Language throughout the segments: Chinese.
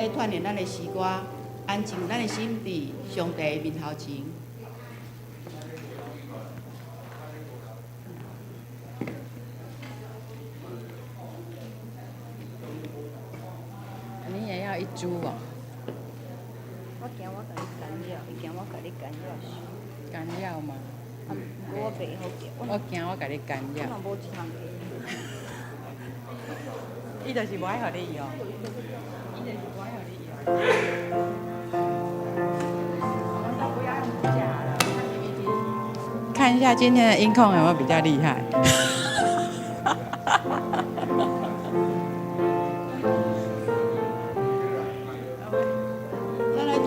来锻炼咱的诗歌，安静咱的心伫上帝的面头前。你也要一株哦？我惊我甲你干扰，伊惊我甲你干扰。干扰吗？我袂好叫。我惊我甲你干扰。我无一项个。伊就是无爱互你用。伊就是无爱互你用。我们都不要用假了，看一下今天的音控有没有比较厉害。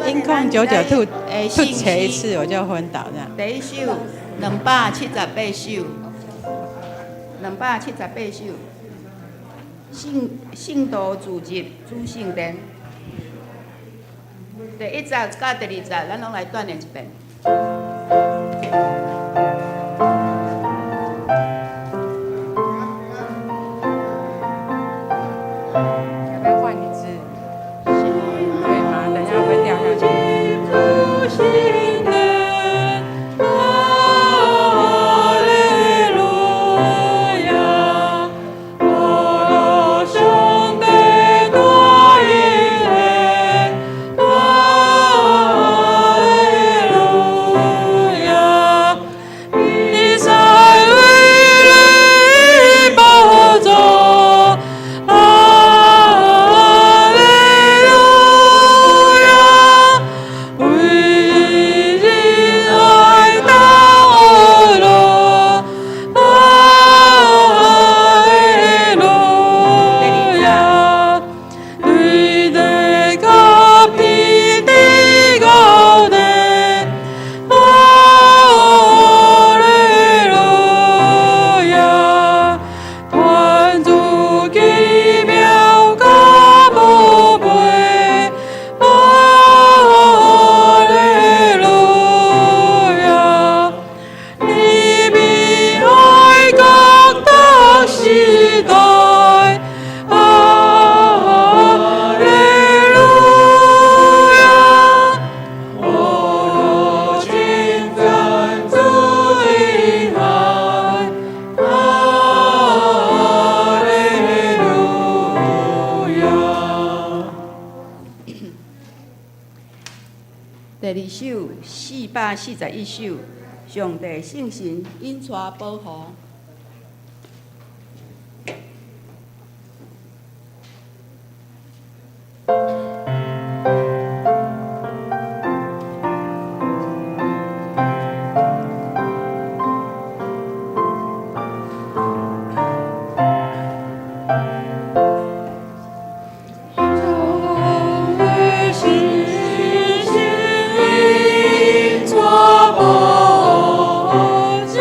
音控99吐切一次我就昏倒这样。第一首278首，278首，圣道自入主圣殿。第1节甲第2节，咱拢来锻炼一遍。要不要换一支？可以吗？等一下会不会掉下去？第2首441首，上帝圣神引带保护。主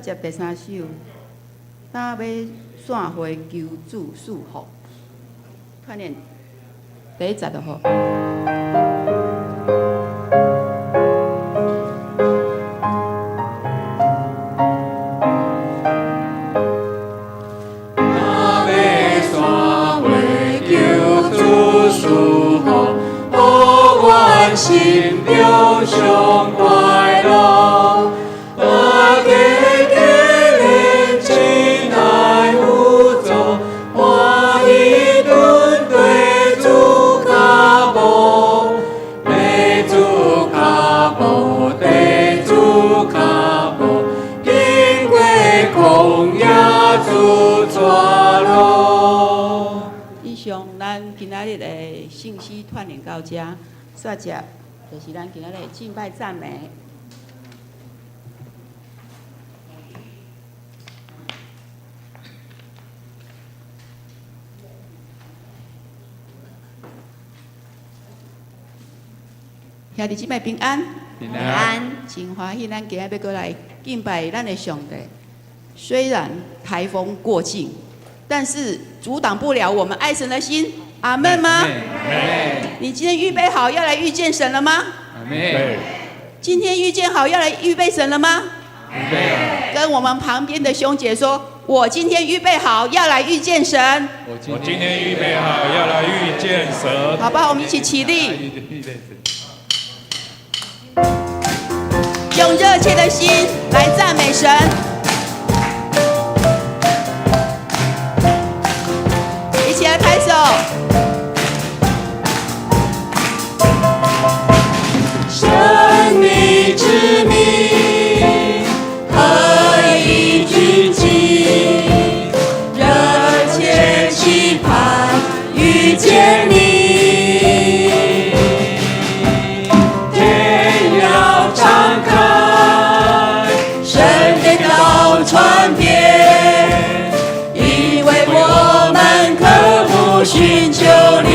接第三首，当要散花求主祝福，看念第10就好。心中上快乐，我给人亲爱互助，我一顿对主卡步，对主卡步，对主卡步，经过旷野主抓路。以上咱今仔日的信息串联到这。煞接就是咱今仔日敬拜赞美。兄弟姊妹平安，平安，真欢喜，咱今日要过来敬拜咱的上帝。虽然台风过境，但是阻挡不了我们爱神的心。阿门吗？你今天预备好要来遇见神了吗？阿门。今天预见好要来预备神了吗？预备了。跟我们旁边的兄姐说，我今天预备好要来遇见神。我今天预备好要来遇见神。好不好？我们一起起立，用热切的心来赞美神。一起来拍手。神你之名，何以聚集？热切期盼遇见你，天要敞开，神的道传遍，因为我们渴慕寻求你。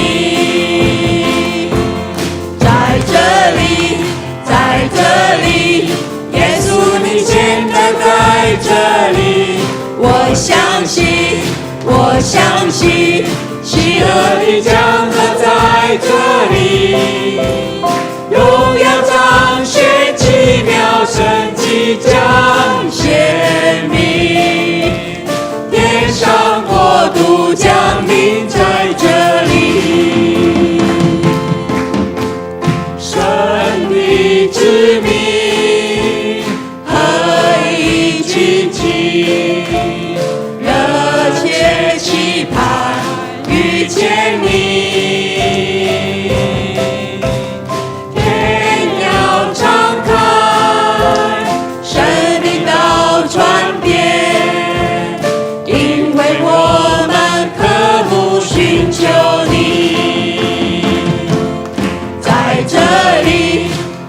在这里，耶稣你现在在这里，我相信，我相信，喜乐的江河在这里，荣耀彰显奇妙神迹彰显明，天上国度降临在这里。之名，何以聚集？热切期盼遇见你，天要敞开，神的道传遍，因为我们渴慕寻求你，在这里。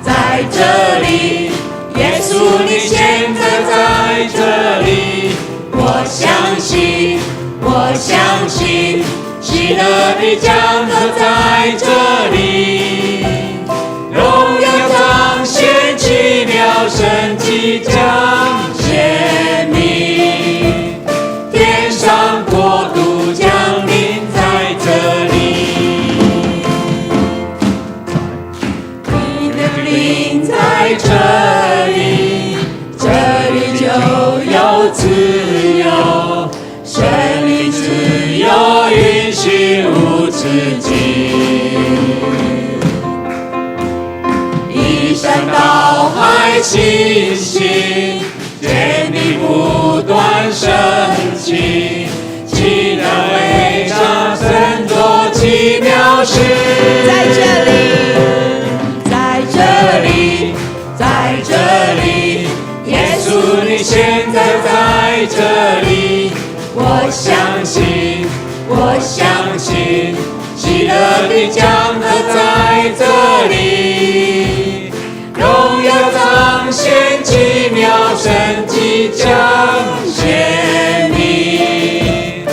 在这里，耶稣你现在在这里，我相信，我相信，喜乐的江河在这里，荣耀彰显奇妙神迹彰显明，天上国度降临在这里。灵在这里，这里就有自由，神灵自由允许无止境，依山倒海信心，坚定不断升起，期待为上神做奇妙事，在这里。在这里，耶稣你现在在这里，我相信，我相信，喜乐的江河在这里，荣耀彰显奇妙神迹彰显明，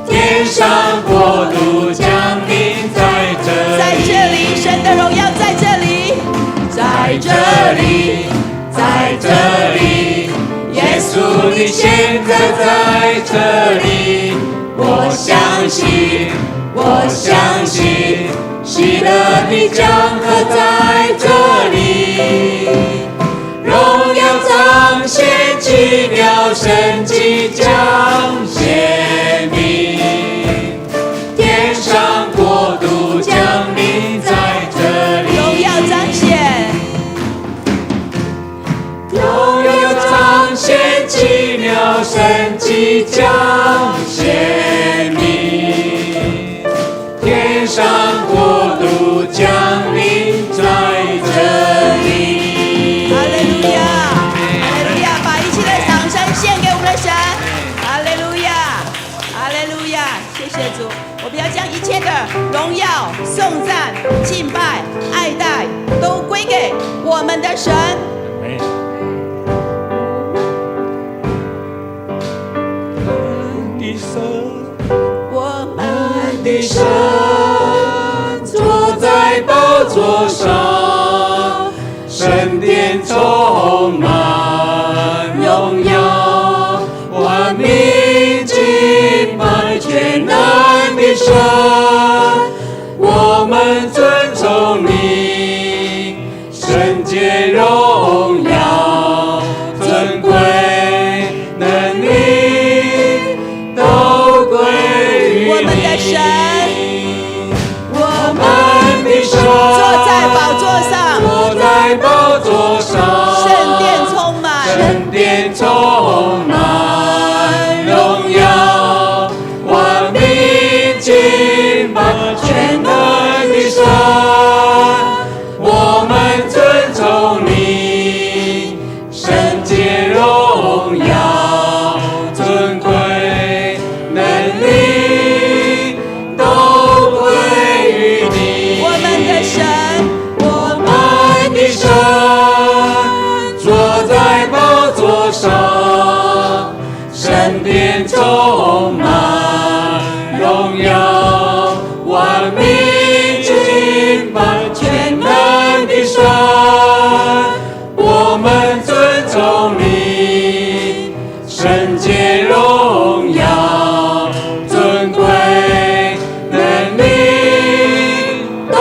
天上国度降临在这里，在这里，神的荣耀在这里。在这里，在这里，耶稣稣你现在在这里，我相信，我相信，喜乐的江河在这里，荣耀彰显，奇妙神迹彰显明，天上国度降临在这里，荣耀彰显，荣耀彰显，奇妙神迹彰显明，天上国度降临在这里。哈利路亚，哈利路亚，把一切的掌声献给我们的神，哈利路亚，哈利路亚，谢谢主，我们要将一切的荣耀、颂赞、敬拜、爱戴都归给我们的神。我们的神坐在宝座上，神殿充满荣耀，万民敬拜全能的神，我们尊崇你，圣洁荣耀尊贵能力都归于我们的神，我们的神坐在宝座上，坐在宝座上，圣殿充满，圣殿充满荣耀，万民敬拜全能的神，我们尊崇你，圣洁荣耀尊贵能力都归于你。我们的神，我们的神坐在宝座上，圣殿充满荣耀，万民敬拜全能的神，我们尊崇你，圣洁荣耀尊贵能力都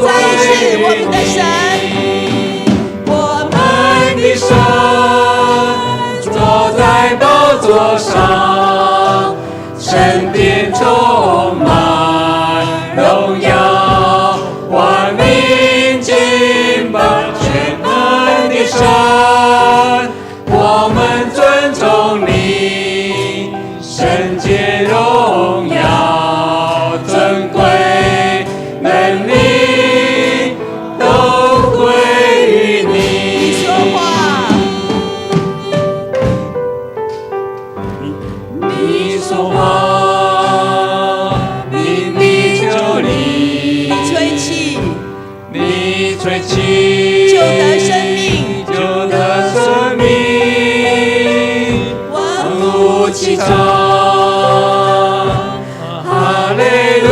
归再一次我们的于神，你。我们的神坐在宝座上，圣殿充满荣耀，万民敬拜全能的神，我们尊崇你，圣洁荣耀尊贵能力都归于你你。说话，你说话，命你就立，吹气，你吹气，就得生命，就得生命，万物齐唱，哈利路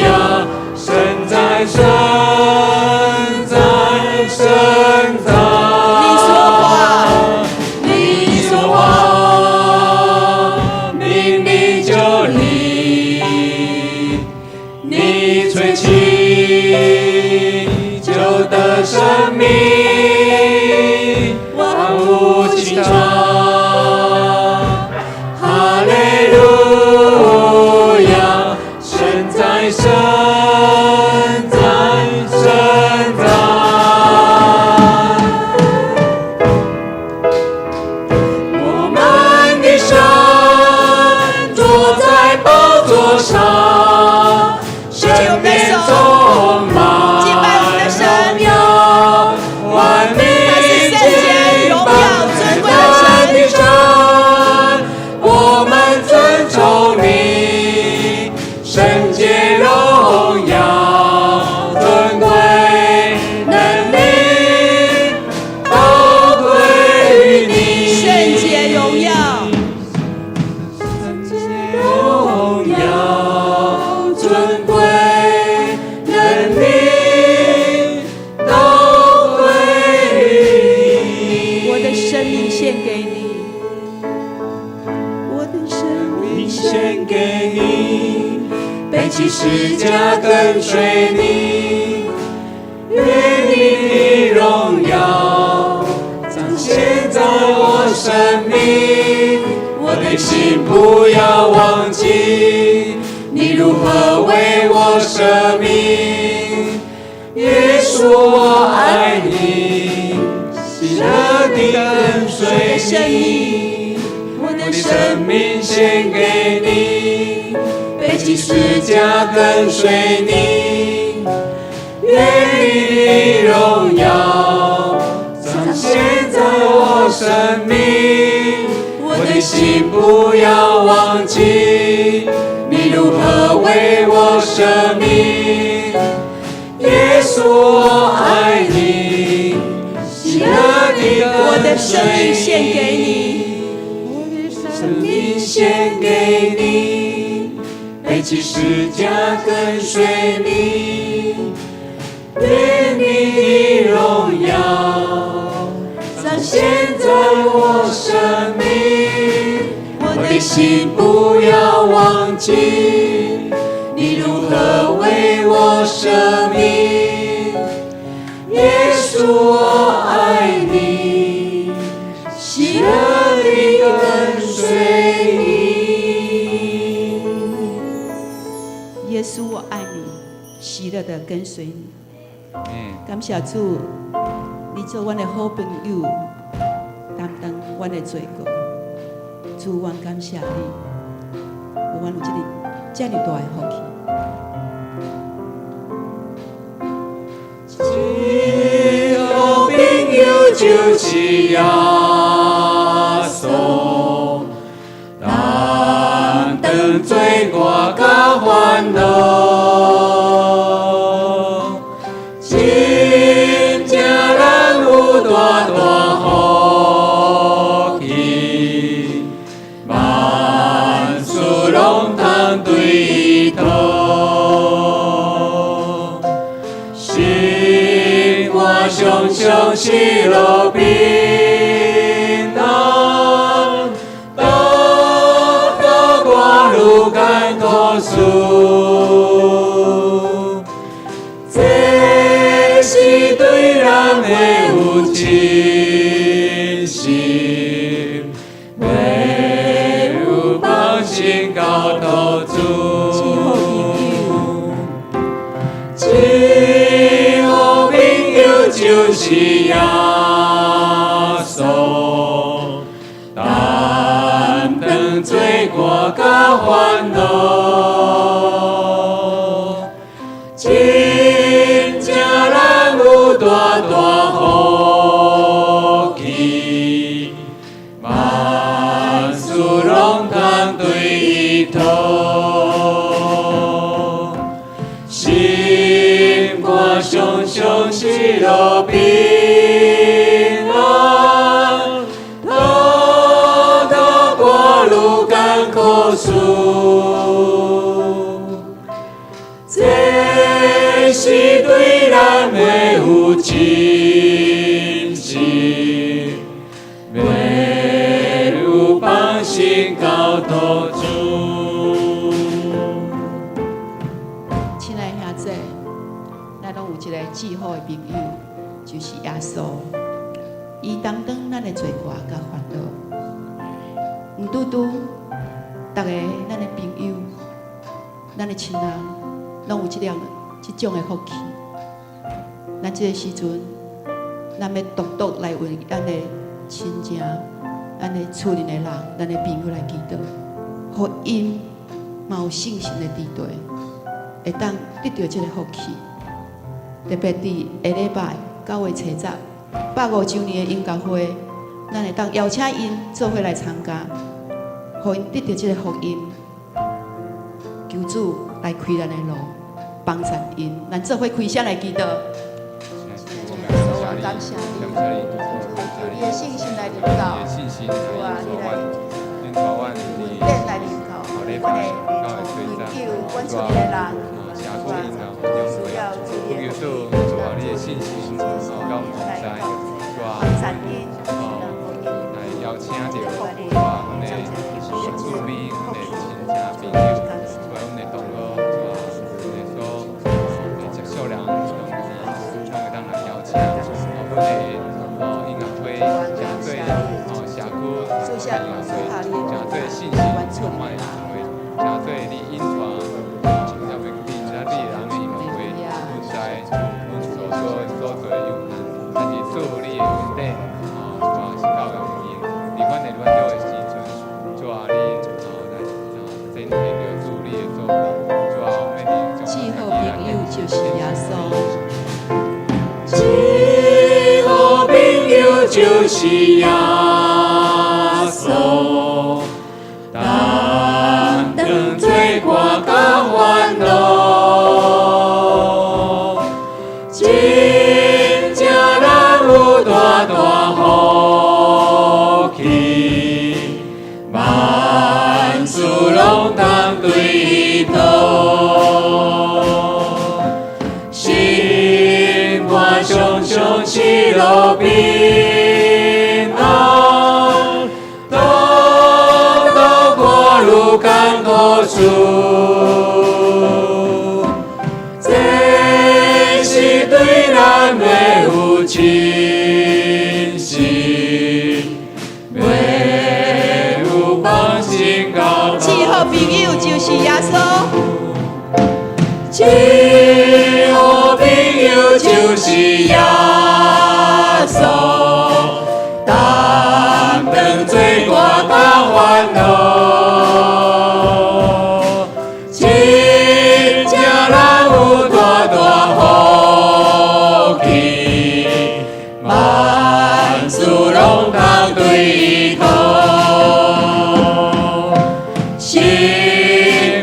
亚，神在，神在，神在。你说话，你说话，命你就立，你吹气，就得生命，万物齐唱，哈利路亚，神在，神在，的心不要忘记，你如何为我舍命。耶稣，我爱你，喜乐地跟随你，我的生命献给你，背起十架跟随你，愿你的荣耀彰显在我生命。我的心不要忘记，你如何为我舍命。耶稣，我爱你，喜乐地我的跟生命随献给你，你，我的生命献给你，背起十架跟随你，愿你的荣耀彰显在我生命。我的心不要忘记，你如何为我舍命。耶稣，我爱你，喜乐地跟随你。耶稣，我爱你，喜乐的跟随你。感谢主，你做阮的好朋友，担当阮的罪过。主，阮感谢你，有阮有这么大的福气。最好朋友就是耶稣，担当罪过甲烦恼，真正咱有大大福气，万事拢通对伊讨。常常喜乐平安，多我愈艰苦事，这是对人的有真心，袂有放心交托主。就是耶稣，担当罪过甲烦恼，真正咱有大大福气，万事拢通对伊讨。心肝常常喜乐平安，多我愈艰苦事，这是对咱的有真心，袂有放心交托主。亲爱的兄弟，咱拢有一个至好的朋友，就是耶稣。伊担当咱的罪过甲烦恼，毋拄拄，逐个咱的朋友、咱的亲人，拢有这种的福气。咱这个时阵，咱要独独来为咱的亲情、咱的厝里的人、咱的朋友来祈祷，互因嘛有信心的地对，会当得到这个福气。特别伫下礼拜9月初10，150周年的音乐会，咱会当邀请因做伙来参加，互因得到这个福音。求主来开咱的路，帮助因，咱做伙开声来祈祷。我感谢你，你的信心来领导，主啊，你来稳定来领导，我的朋友，阮厝里的人，主啊，需要主的福音，主啊，你的信心来帮助因，来邀请到主啊，阮的厝边、阮的亲戚朋友，主啊，阮的同学，主啊，阮的接受人，拢会当来邀请，阮的音乐会，真侪社区音乐会，真侪信阮所做的所做的有难，但是主你的恩典，是够容易。伫阮的软弱的时阵，主啊，你来展现着主你的作为，主啊，我们的最好朋友就是耶稣。最好朋友就是耶稣，担当罪过甲烦恼，真正咱有大大福气，万事拢当对伊讨。常常喜乐平安，多多过路艰苦处，这是对咱的有亲信，袂有放心到最好朋友就是耶稣。最好朋友就是耶稣，担当罪过甲烦恼，真正咱有大大福气，万事拢当对伊讨。生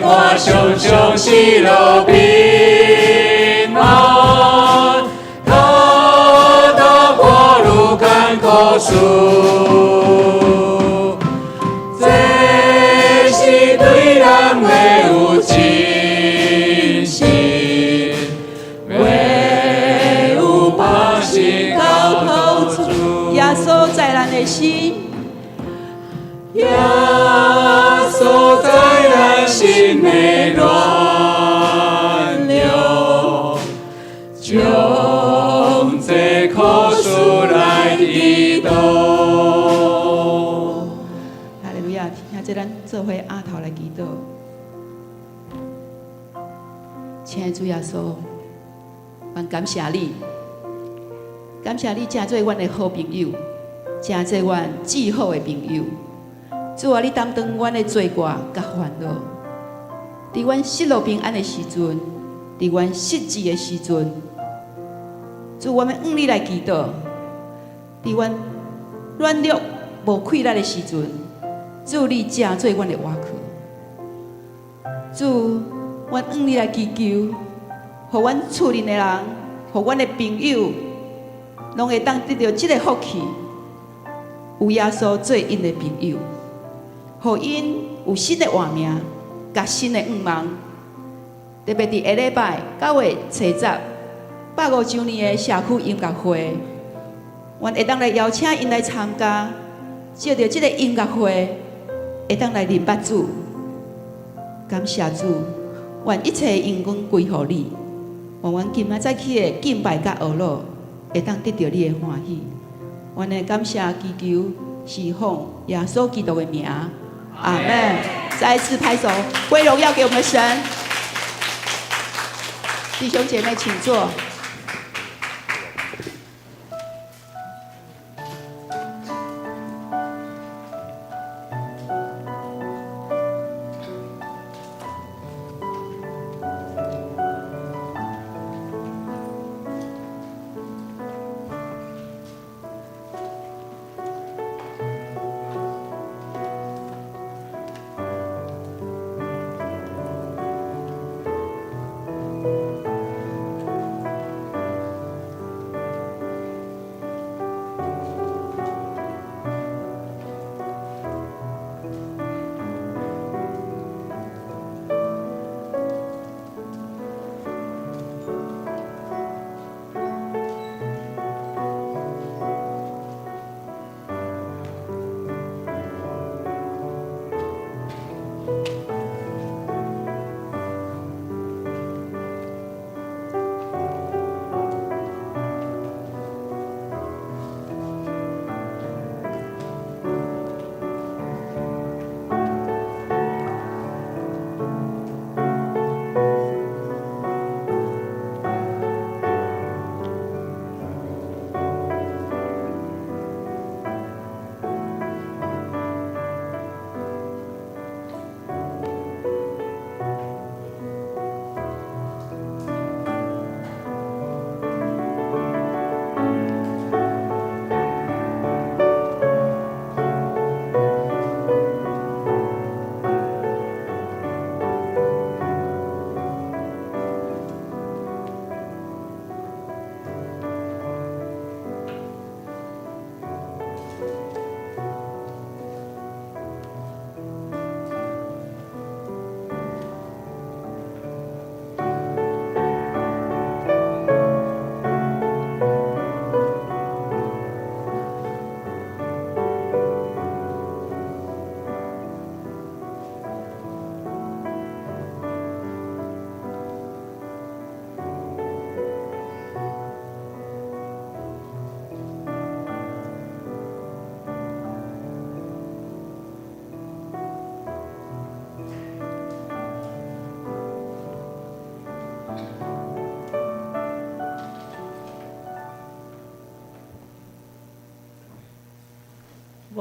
活常常喜乐平安，多多过路艰苦处，这是对咱的有亲信，袂有放心到头处。耶稣在咱的心，耶稣在咱心的暖流，将这苦事来祈祷。哈利路亚！听这咱做伙阿头来祈祷。亲爱的主耶稣，我感谢你，感谢你真做阮的好朋友，真做阮至好的朋友。主啊，你担当阮的罪过甲烦恼，伫阮失落平安的时阵，伫阮失志的时阵，主，我们向你来祈祷；伫阮软弱无气力的时阵，主，你正做阮的倚靠。主，阮向你来祈求，互阮厝里的人，互阮的朋友，拢会当得到这个福气，有耶稣做因的朋友。互因有新的活命，甲新的愿望。特别伫下礼拜9月初10，150周年的社区音乐会，阮会当来邀请因来参加，借着这个音乐会，会当来认捌主。感谢主，愿一切荣光归乎你。愿阮今仔早起的敬拜甲学乐，会当得到你的欢喜。阮的感谢祈求是奉耶稣基督的名。阿门！再一次拍手，归荣耀给我们的神。弟兄姐妹，请坐。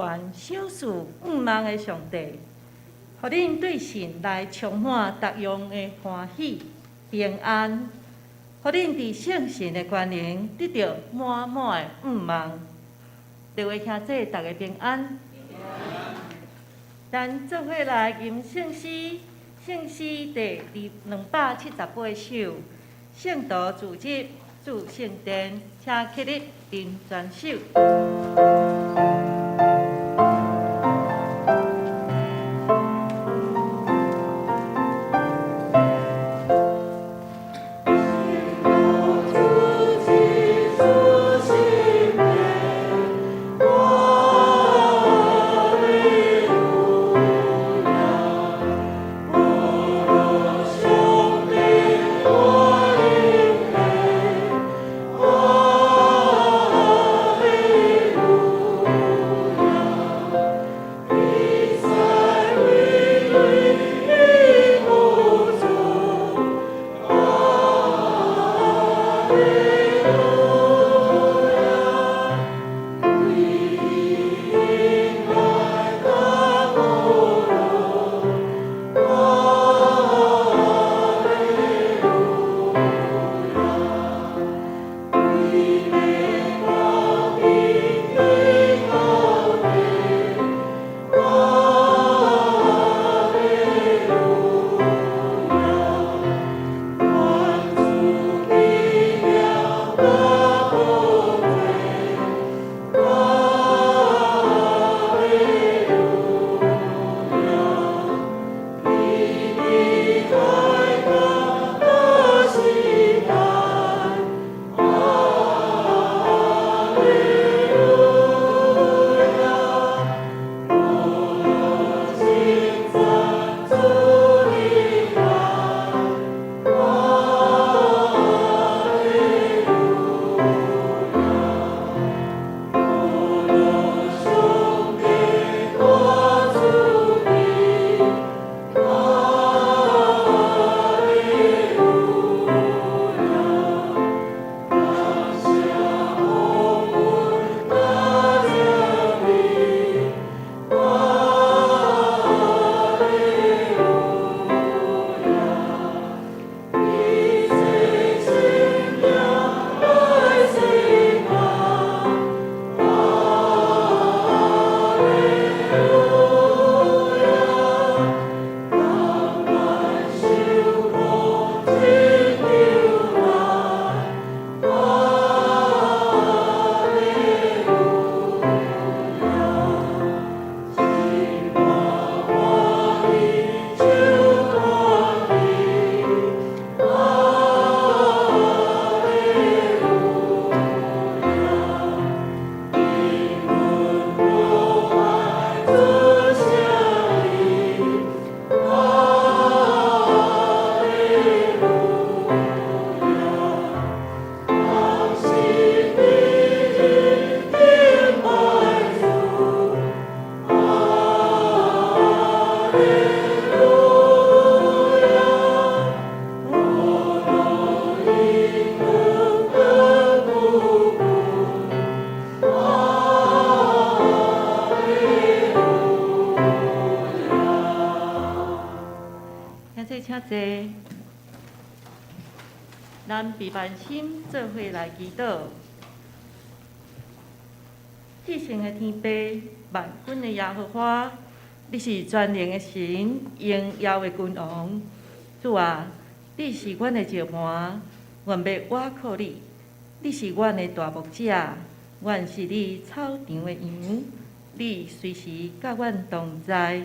权、赏赐五万的上帝，互恁对神来充满逐样的欢喜、平安，互恁伫圣神的关联得到满满的五万。各位兄弟，大家平安。咱做伙来吟圣诗，圣诗第278首，圣徒自入主圣殿，请起立并全首。咱备万心做伙来祈祷。至圣的天父，万军的耶和华，你是全能的神，荣耀的君王。主啊，你是阮的石盘，愿要倚靠你。你是阮的大牧者，阮是你草场的羊。你随时甲阮同在，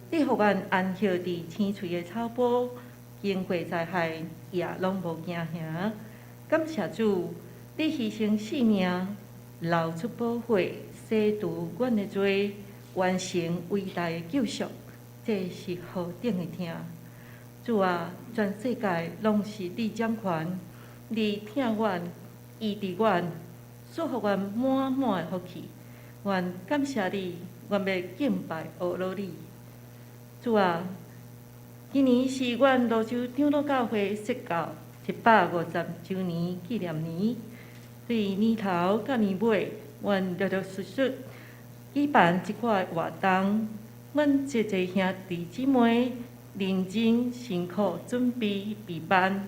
你互阮安歇伫青翠的草坡，经过灾害也拢无惊吓。感谢主，你牺牲性命，流出宝血，洗除阮的罪，完成伟大的救赎。这是何等的听！主啊，全世界拢是你掌权，你听阮，医治阮，赐予阮满满的福气。愿感谢你，愿要敬拜学罗你。主啊，今年是阮泸州长老教会设教150周年纪念年。对年头到年尾，愿陆陆续续举办即款活动，阮一个兄弟姊妹认真辛苦准备备办，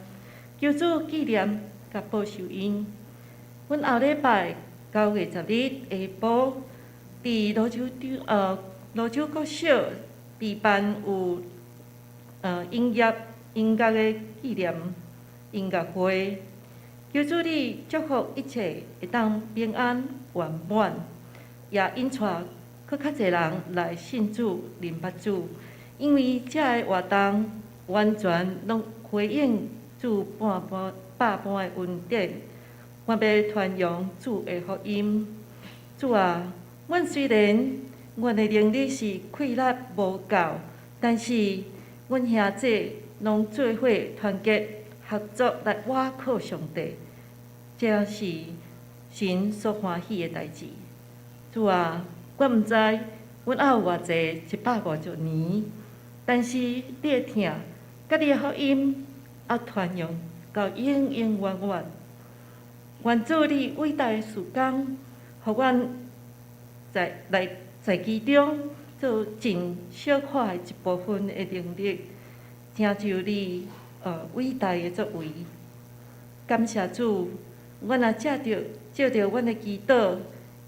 求主纪念甲保守因。阮后礼拜9月10日下晡，伫罗州国小备办有音乐的纪念音乐会。求主你祝福一切会当平安圆满，也引带搁较侪人来信主、认捌主，因为遮个活动完全拢回应主百般的恩典，我要传扬主的福音。主啊，阮虽然阮的能力是气力无够，但是阮兄姐拢做伙团结合作来倚靠上帝，这是神所欢喜的代志。主啊，我毋知阮还有偌济150年，但是你的疼甲你的福音还传扬到永永远远。愿主你伟大的事工，互阮在其中做尽小可的一部分的能力，成就你伟大的作为。感谢主，阮也照着阮的祈祷，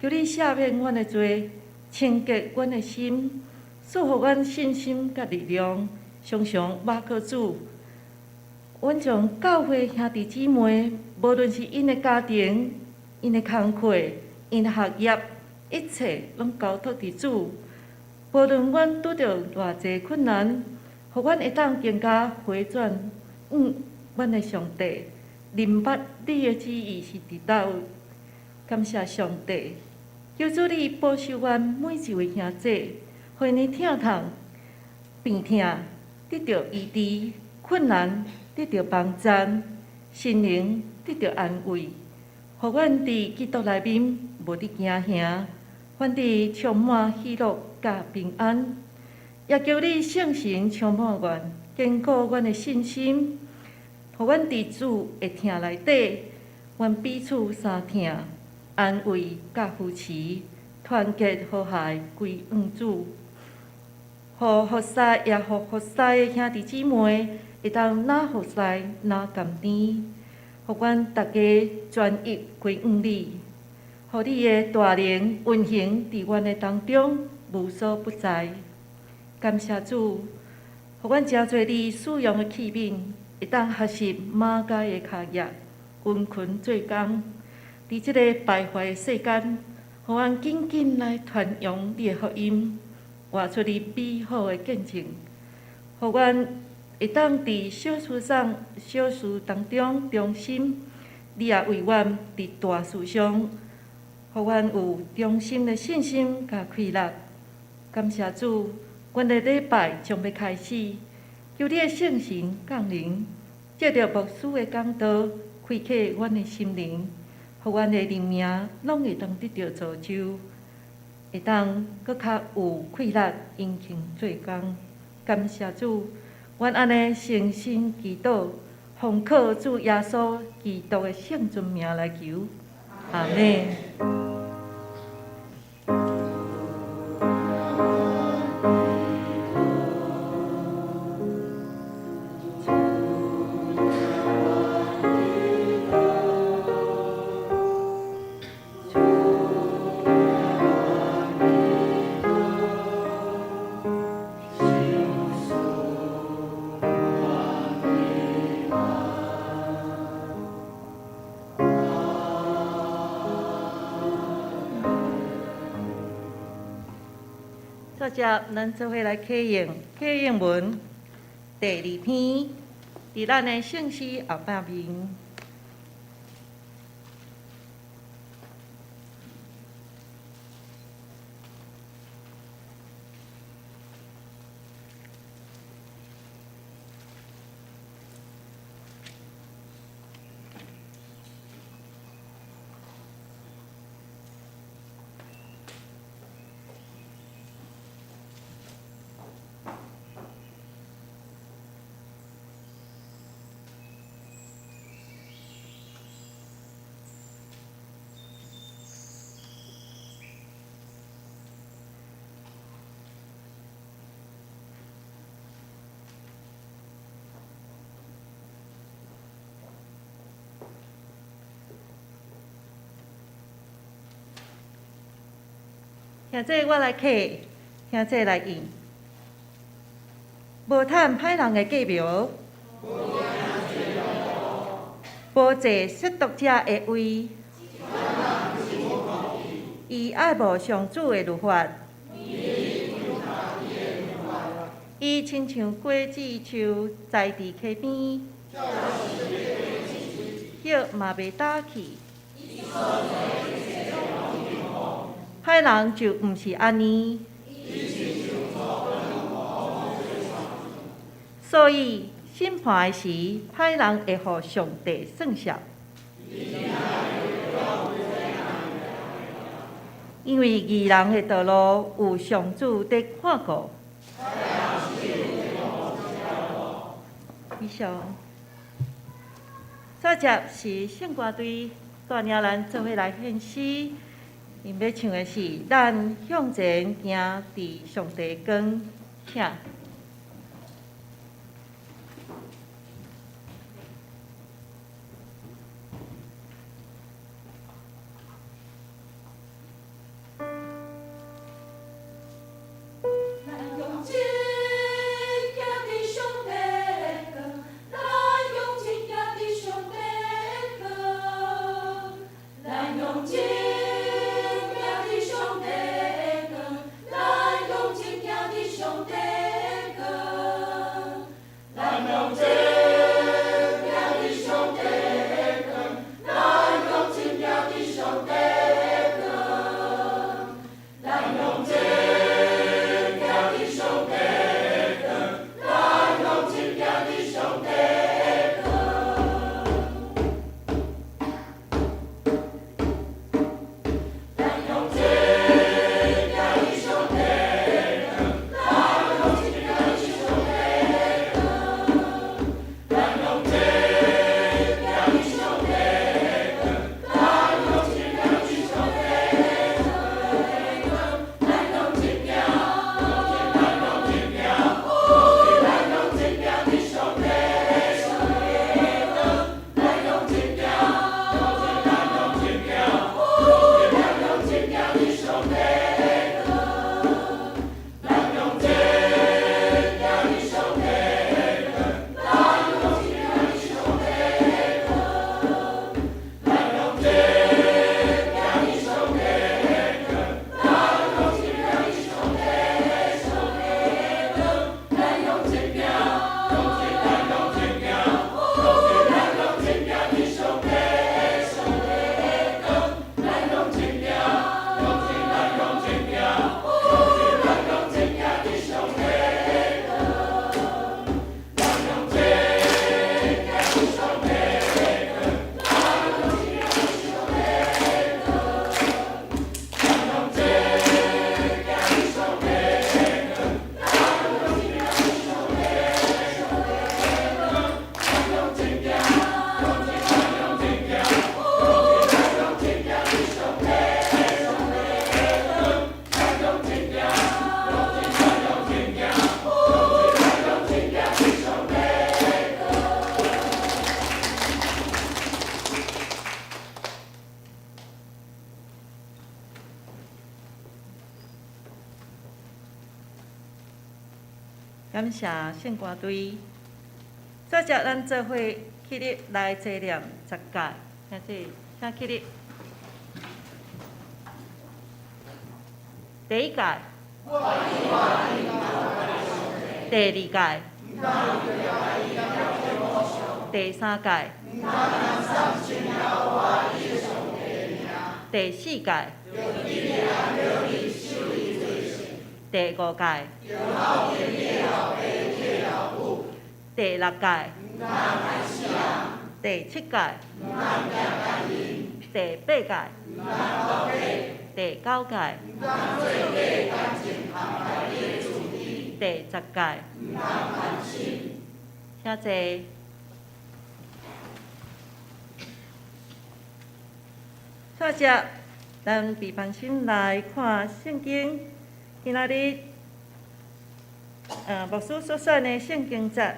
求你赦免阮的罪，清洁阮的心，赐予阮信心甲力量，常常倚靠主。阮将教会兄弟姊妹，无论是因的家庭、因的工课、因的学业，一切拢交托伫主。无论阮拄着偌济困难，互阮会当更加回转，阮的上帝，明白你的旨意是伫倒。感谢上帝，求主你保守阮每一位兄姐，互因疼痛、病痛得到医治，困难得到帮助，心灵得到安慰，互阮伫基督内面无得惊吓，反伫充满喜乐甲平安。也求你圣神充满阮，坚固阮的信心，互阮伫主的疼内底，阮彼此相疼、安慰甲扶持，团结和谐归向主。互服侍也互服侍的兄弟姊妹会当哪服侍哪甘甜，互阮大家专一归向你，互你的大能运行伫阮的当中，无所不在。感谢主，互阮真侪你使用的器皿，会当学习马家的脚业，温群做工。伫即个败坏的世间，互阮紧紧来传扬你的福音，活出你美好的见证，互阮会当伫小事当中忠心，你也为阮伫大事上，互阮有忠心的信心甲气力。感谢主，阮的礼拜将要开始，求你的圣神降临，借着牧师的讲道，开启阮的心灵，互阮的灵命拢会当得到造就，会当搁较有气力殷勤做工。感谢主，阮安尼诚心祈祷，奉靠主耶稣基督的圣尊名来求，阿门。作者，咱做伙来启应文第2篇，伫咱的圣诗后半面。现在我来刻，现在来印。无趁歹人的计谋，无坐亵渎者的位，伊爱慕上主的律法，伊亲像果子树栽伫溪边，叶嘛袂打去。歹人就毋是安尼。所以审判的时，歹人会互上帝算账，因为义人的道路有上主在看顾。以上，接着是圣歌队带领咱做伙来献诗，因要唱的是《咱向前行伫上帝光》，请。感谢圣歌队，接着咱做伙起立来纪念10届，请起立。第1届，第2屆，第3届，第4屆，第5屆，第6屆，第7屆，第8屆，第9屆，第10屆，請坐。接着，咱備辦心來看聖經。今仔日，牧師所選的聖經節，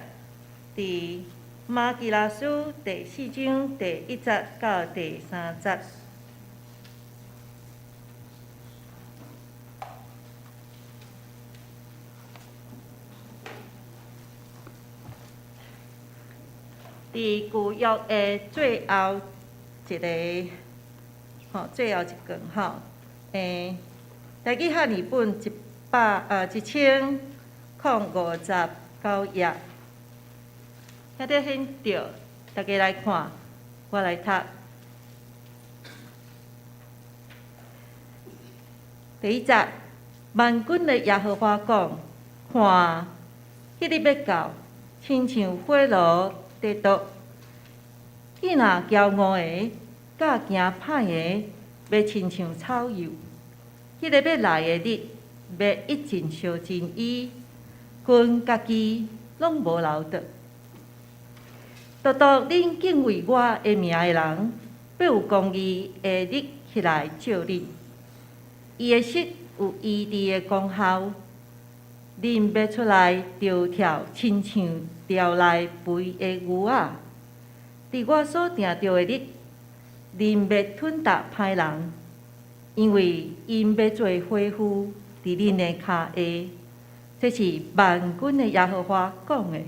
佇馬基拉書第4章第1節到第3節。伫旧约的最后一个，最后一卷台语汉语本1059页，遐得显着，大家来看，我来读。第一节，万军的耶和华讲：看，迄日要到，亲像火炉地毒。伊若骄傲的，甲行歹的，要亲像草油。迄个要来的日，要一尽烧尽伊，阮家己拢无留着。独独恁敬畏我的名的人，必有公义的日起来照恁。伊的实有医治的功效，恁要出来着跳，亲像钓来肥的牛仔。伫我所定着的日，恁要吞踏歹人，因为因要做火夫伫恁的骹下。这是万军的耶和华讲的。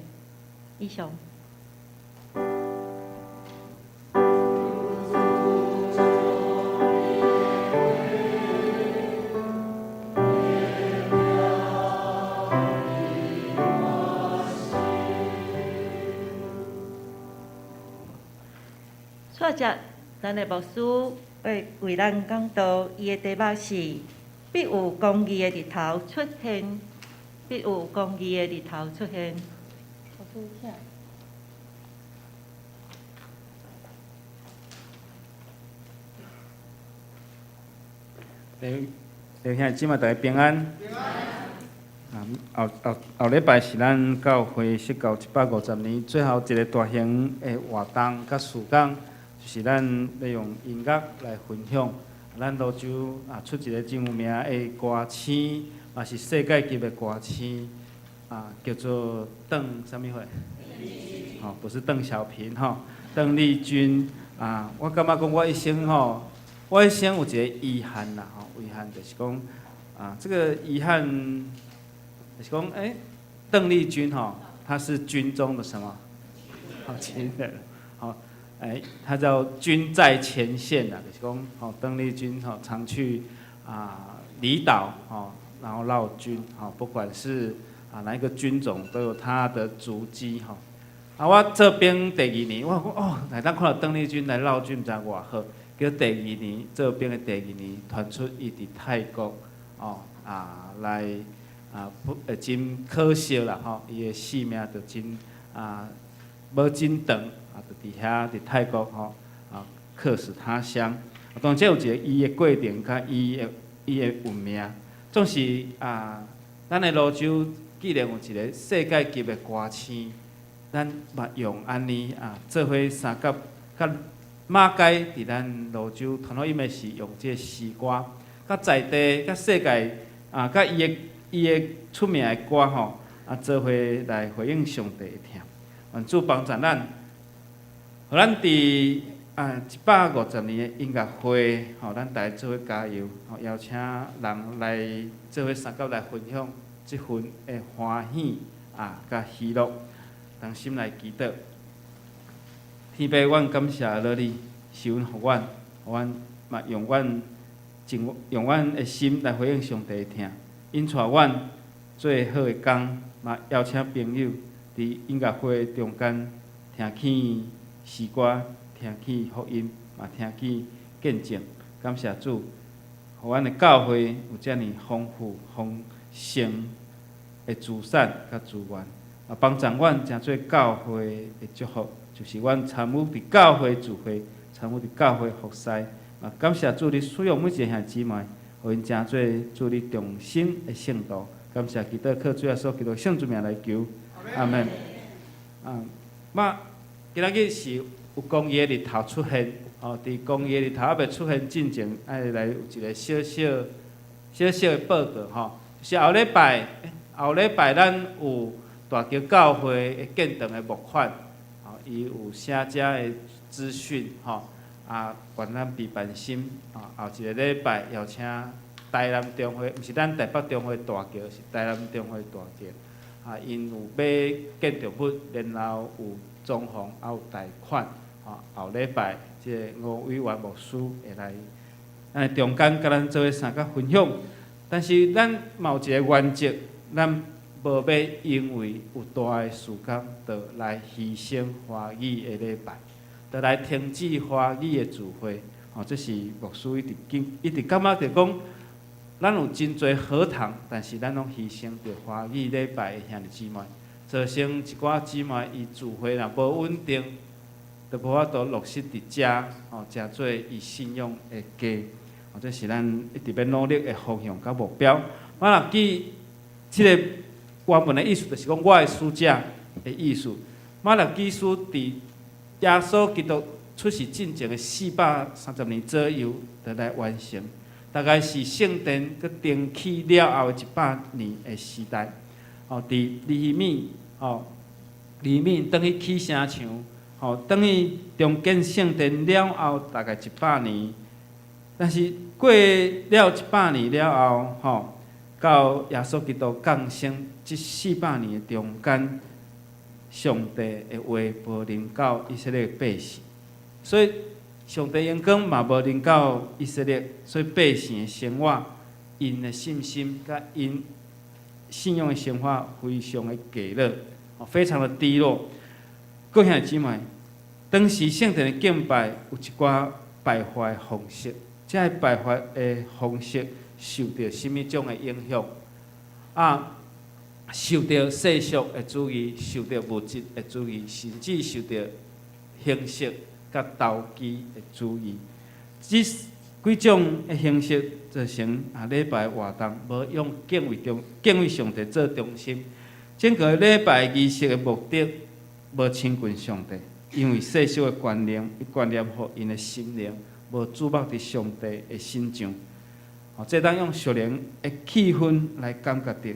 以上。接着，咱的牧师会为咱讲道，伊的题目是“必有公义的日头出现”，必有公义的日头出现。弟兄姊妹，大家平安。后礼拜是咱教会设教150年最后一个大型的活动甲事工，就是咱要用音乐来分享。咱泸州出一个真有名的歌星，也是世界级的歌星，叫做邓什么会？不是邓小平邓丽君我感觉讲我一生我一生有一个遗憾啦遗憾就是讲这个遗憾就是讲邓丽君她是军中的什么？军人她叫军在前线啦，就是讲邓丽君常去离岛然后绕军不管是哪一个军种都有她的足迹我这边第2年，我讲来当看到邓丽君来绕军，毋知偌好。叫第2年，这边的第2年传出伊伫泰国来真可惜啦伊的性命就真无真长就伫遐伫泰国客死他乡。当然，有一个伊的过程，甲伊的运命，总是咱的泸州既然有一个世界级的歌星，咱嘛用安尼做伙三甲马街伫咱泸州，传到因的是用这诗歌，甲在地、甲世界甲伊的出名的歌做伙来回应上帝的听。愿主帮助咱，互咱伫150年的音乐会，咱大家做伙加油，邀请人来做伙三甲来分享这份的欢喜甲喜乐，同心来祈祷。天父，阮感谢了你，是阮互阮嘛用阮的心来回应上帝的听，因带阮最好的工，嘛邀请朋友伫音乐会中间听起诗歌，听起福音，嘛听起见证。感谢主，互阮的教会有遮尔丰富丰盛的资产甲资源，帮助阮成做教会的祝福。就是阮参与伫教会聚会，参与伫教会服侍，感谢主你使用每一个兄姊妹，互因成做主你重生的圣道。感谢祈祷靠主耶稣基督圣主名来求，阿门。今仔日是有公义的日头出现，伫公义的日头还袂出现之前，爱来有一个小小的报告就是后礼拜咱有大桥教会的建堂的募款。伊有写遮的资讯，愿咱备办心，后一个礼拜邀请台南中会，毋是咱台北中会大桥，是台南中会大桥。因有买建筑物，然后有装潢，还有贷款，后礼拜即个吴委员牧师会来，中间甲咱做伙相甲分享。但是咱嘛有一个原则，咱无要因为有大诶事工，就来牺牲华语诶礼拜，就来停止华语诶聚会。这是牧师一直感觉着讲，咱有真侪好堂，但是咱拢牺牲着华语礼拜诶兄弟姊妹，造成一寡姊妹伊聚会若无稳定，就无法度落实伫遮，诚做伊信仰诶家。这是咱一直要努力诶方向甲目标。我若记即个原本诶意思，就是讲我诶书者诶意思。马勒基书伫耶稣基督出世进前诶430年左右，就来完成。大概是圣殿佮登起了后100年诶时代。伫利米，利米等于起城墙，等于重建圣殿了后，大概100年。但是过了100年了后，到耶稣基督降生这400年的中间，上帝的话无临到以色列百姓，所以上帝眼光嘛无临到以色列，所以百姓的生活，因的信心甲因信仰的生活非常的低落，非常的低落。各位兄弟姊妹，当时圣殿的敬拜有一寡败坏的方式。这败坏的方式受到什么种的影响？受到世俗的主义，受到物质的主义，甚至受到形式甲投机的主义。这几种的形式造成礼拜活动无用敬畏上帝做中心，整个礼拜仪式的目的无亲近上帝，因为世俗的观念，互因的心灵。无注目伫上帝的心上，这当用属灵的气氛来感觉到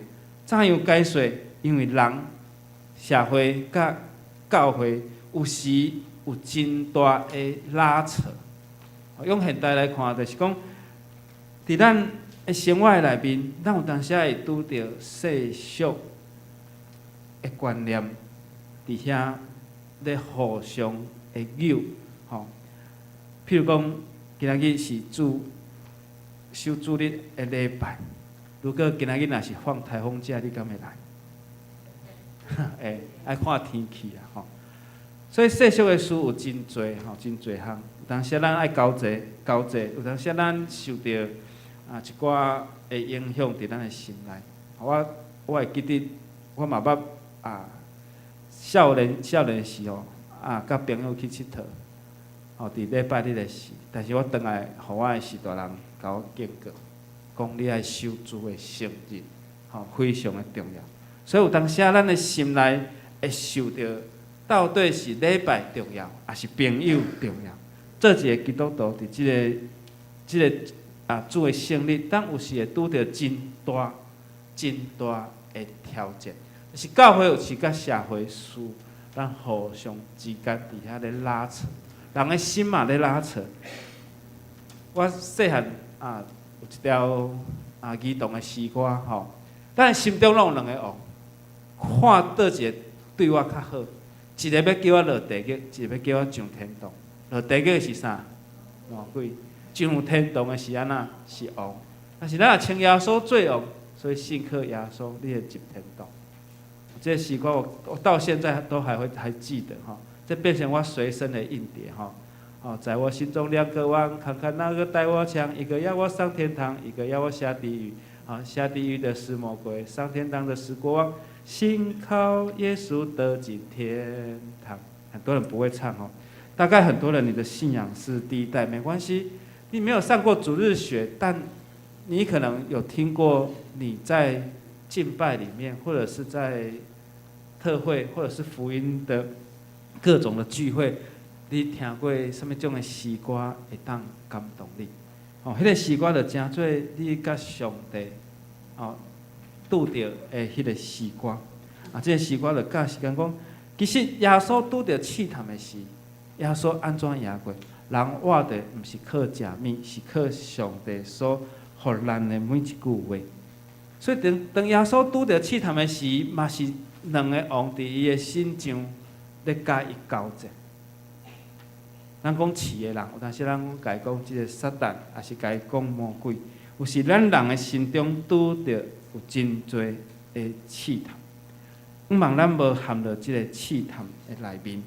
怎样解说？因为人、社会甲教会有时有真大的拉扯。用现代来看，就是讲，伫咱的生活内面，咱有当时会拄到世俗的观念，伫遐咧互相的扭，譬如讲，今仔日是守主日的礼拜，如果今仔日若是放台风假，你敢会来？爱看天气啦，所以世俗的事有真侪，真侪项。有当时咱爱交际，有当时咱受到一寡的影响伫咱的心内。我会记得，我嘛捌少年时甲朋友去佚佗。伫礼拜日的时，但是我转来，互我的士大人甲我警告，讲你爱守主的圣日，非常的重要。所以有当时咱的心内会受到，到底是礼拜重要，还是朋友重要？做一个基督徒伫即个主的圣日，咱有时会拄到真大的挑战，就是教会有时甲社会事，咱互相之间伫遐咧拉扯。人的心嘛咧拉扯。我细汉有一条儿童的诗歌咱心中拢有两个王，看倒一个对我较好，一个要叫我落地狱，一个要叫我上天堂。落地狱是啥？魔鬼。上天堂的是安那？是王。但是咱若称耶稣做王，所以信靠耶稣，你会入天堂。这个诗歌我到现在都还记得这变成我随身的硬碟在我心中两个王，看看哪个带我强，一个要我上天堂，一个要我下地狱。下地狱的是魔鬼，上天堂的是国王。信靠耶稣得进天堂。很多人不会唱大概很多人你的信仰是第一代，没关系，你没有上过主日学，但你可能有听过你在敬拜里面，或者是在特会，或者是福音的各种的聚会，你听过什么种的诗歌会当感动你？迄个诗歌就真做你甲上帝拄着的迄个诗歌。这个诗歌就教时间讲，其实耶稣拄着试探的时，耶稣安怎赢过？人活的毋是靠食物，是靠上帝所互咱的每一句话。所以当耶稣拄着试探的时，嘛是两个王伫伊的心上咧甲伊交战。咱讲饲的人，有当时咱甲伊讲即个撒旦，也是甲伊讲魔鬼。有时咱人的心中拄着有真侪的试探，毋望咱无陷入即个试探的内面。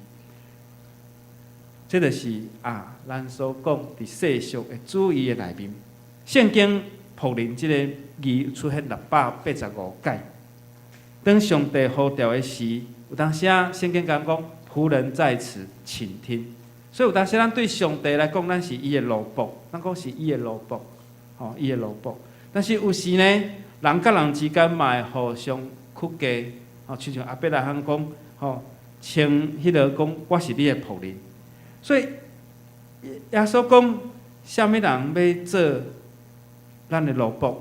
这就是咱所讲伫世俗的主义的内面。圣经仆人即个字出现685届。当上帝呼召的时，有当时圣经讲仆人在此，请听。所以有当时咱对上帝来讲，咱是伊的奴仆，咱讲是伊的奴仆，伊的奴仆。但是有时呢，人甲人之间嘛会互相屈低，亲像阿伯来喊讲，称迄个讲我是你的仆人。所以耶稣讲，啥物人要做咱的奴仆，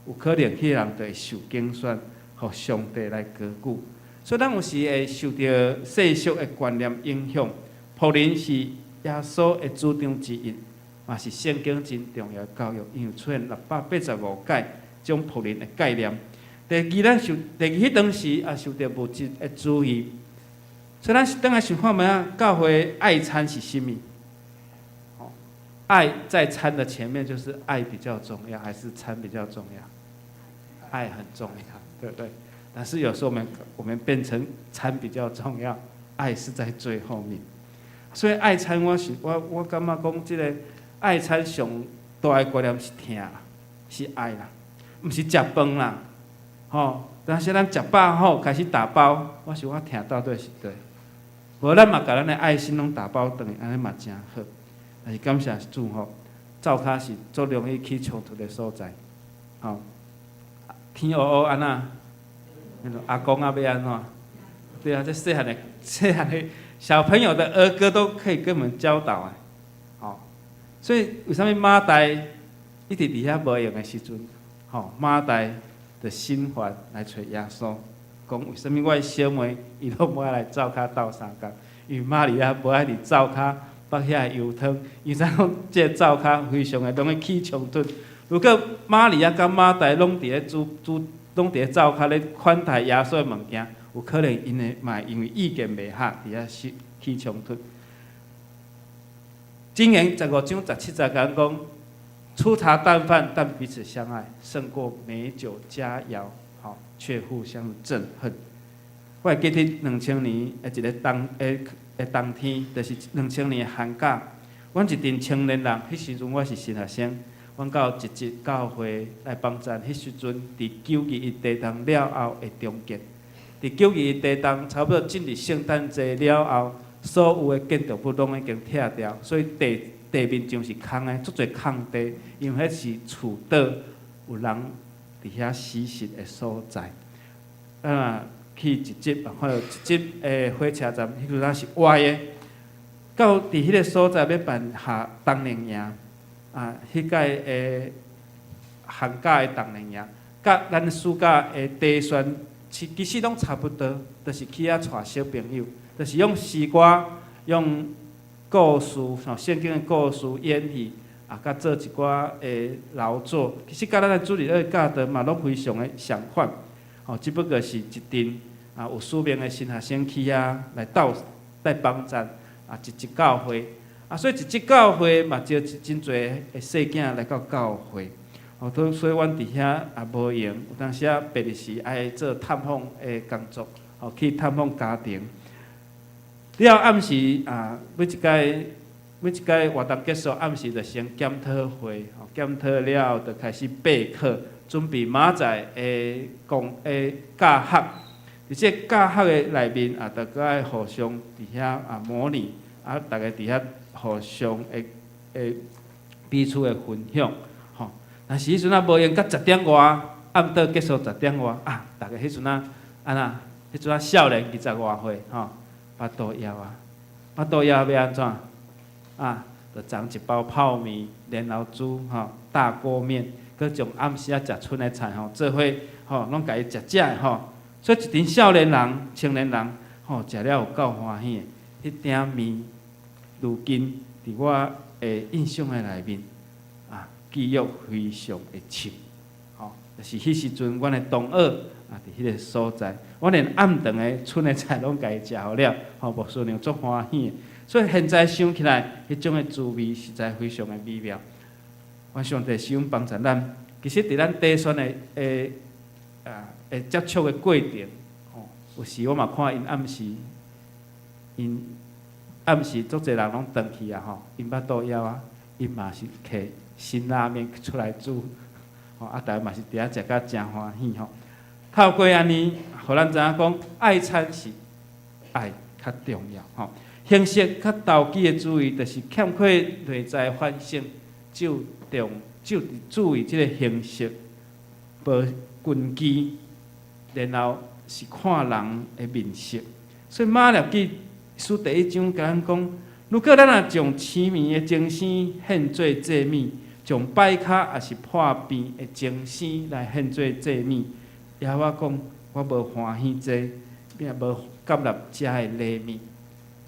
有可能迄个人就会受竞选，互上帝来高举。所以咱有时会受到世俗的观念影响。仆人是耶稣的主张之一，嘛是圣经真重要的教育，因为出现685届种仆人的概念。第二，迄当时也受到物质的主义，所以咱等下想看卖教会爱餐是啥物？爱在餐的前面，就是爱比较重要，还是餐比较重要？爱很重要，对不对？但是有时候我们变成餐比较重要，爱是在最后面。所以爱餐，我感觉讲，即个爱餐上大的观念是听啦，是爱啦，毋是食饭啦。但是咱食饱后开始打包，我想我听到底是对。无咱嘛，甲咱的爱心拢打包转去，安尼嘛真好。但是感谢主灶骹是足容易起冲突的所在。天黑黑安那，阿公要安怎？对啊，这细汉的小朋友的儿歌都可以跟我们教导所以为什么马大一直伫遐无用的时阵，马大的心烦来找耶稣，讲为什么我的小妹伊都无爱来灶骹斗相共？因为玛利亚无爱伫灶骹放遐油汤，伊知讲这灶骹非常的容易起冲突。如果玛利亚甲马大拢伫咧拢伫咧灶骹咧款待耶稣的物件，有可能因为意见袂合，伫遐起冲突。箴言15章17节讲，粗茶淡饭，但彼此相爱，胜过美酒佳肴，却互相憎恨。我会记得2000年的一个冬天，就是2000年的寒假，阮一群青年人，迄时阵我是神学生，阮到一节教会来帮站，迄时阵伫921地动了后的中间，伫921地动差不多进入圣诞节了后，所有的建筑物拢已经拆掉，所以地面上是空的，足侪空地，因为迄是厝岛，有人伫遐死实的所在。去一节，看到一节火车站，迄阵是歪的。到伫迄个所在要办冬令营，迄届寒假的冬令营，甲咱暑假的地选，其实拢差不多，就是去遐带小朋友，就是用诗歌、用故事、圣经的故事演戏，甲做一寡劳作，其实甲咱的主日学教导嘛，拢非常的相反。只不过是一群有使命的神学生去遐来帮站一节教会所以一节教会嘛招真侪的细囝来到教会所以阮伫遐也无用，有当时白日时爱做探访的工作去探访家庭。了暗时每一届活动结束，暗时就先检讨会，检讨了后就开始备课。准备明仔载教学，伫这教学的内面大家爱互相伫遐模拟，大家伫遐互相彼此的分享，但是迄阵无用，到10点外，暗顿结束10点外大家迄阵迄阵少年20外岁巴肚枵要安怎就装一包泡面，然后煮大锅面。佮从暗时食剩的菜做伙拢家己食所以一群少年人、青年人食了有够欢喜的。迄鼎面，如今伫我印象的内面记忆非常的深。就是迄时阵，阮的同学啊，伫迄个所在，我连暗顿的剩的菜拢家己食好了，吼，牧师娘足欢喜的。所以现在想起来，迄种的滋味实在非常的美妙。愿上帝使用帮助咱，其实伫咱短宣的接触的过程，吼，有时我嘛看因暗时足侪人拢转去啊，吼，因巴肚枵啊，因嘛是摕辛拉面出来煮，吼，啊，大家嘛是伫遐食甲真欢喜吼。透过安尼，互咱知影讲，爱餐是爱较重要，吼。形式较投机的注意，就是欠缺内在反省，就注意即个形式，无根基，然后是看人的面色。所以马利基书第1章甲咱讲，如果咱若将痴迷的精神献做祭物，将摆卡也是破病的精神来献做祭物，也我讲我无欢喜这，也无接纳遮的礼物。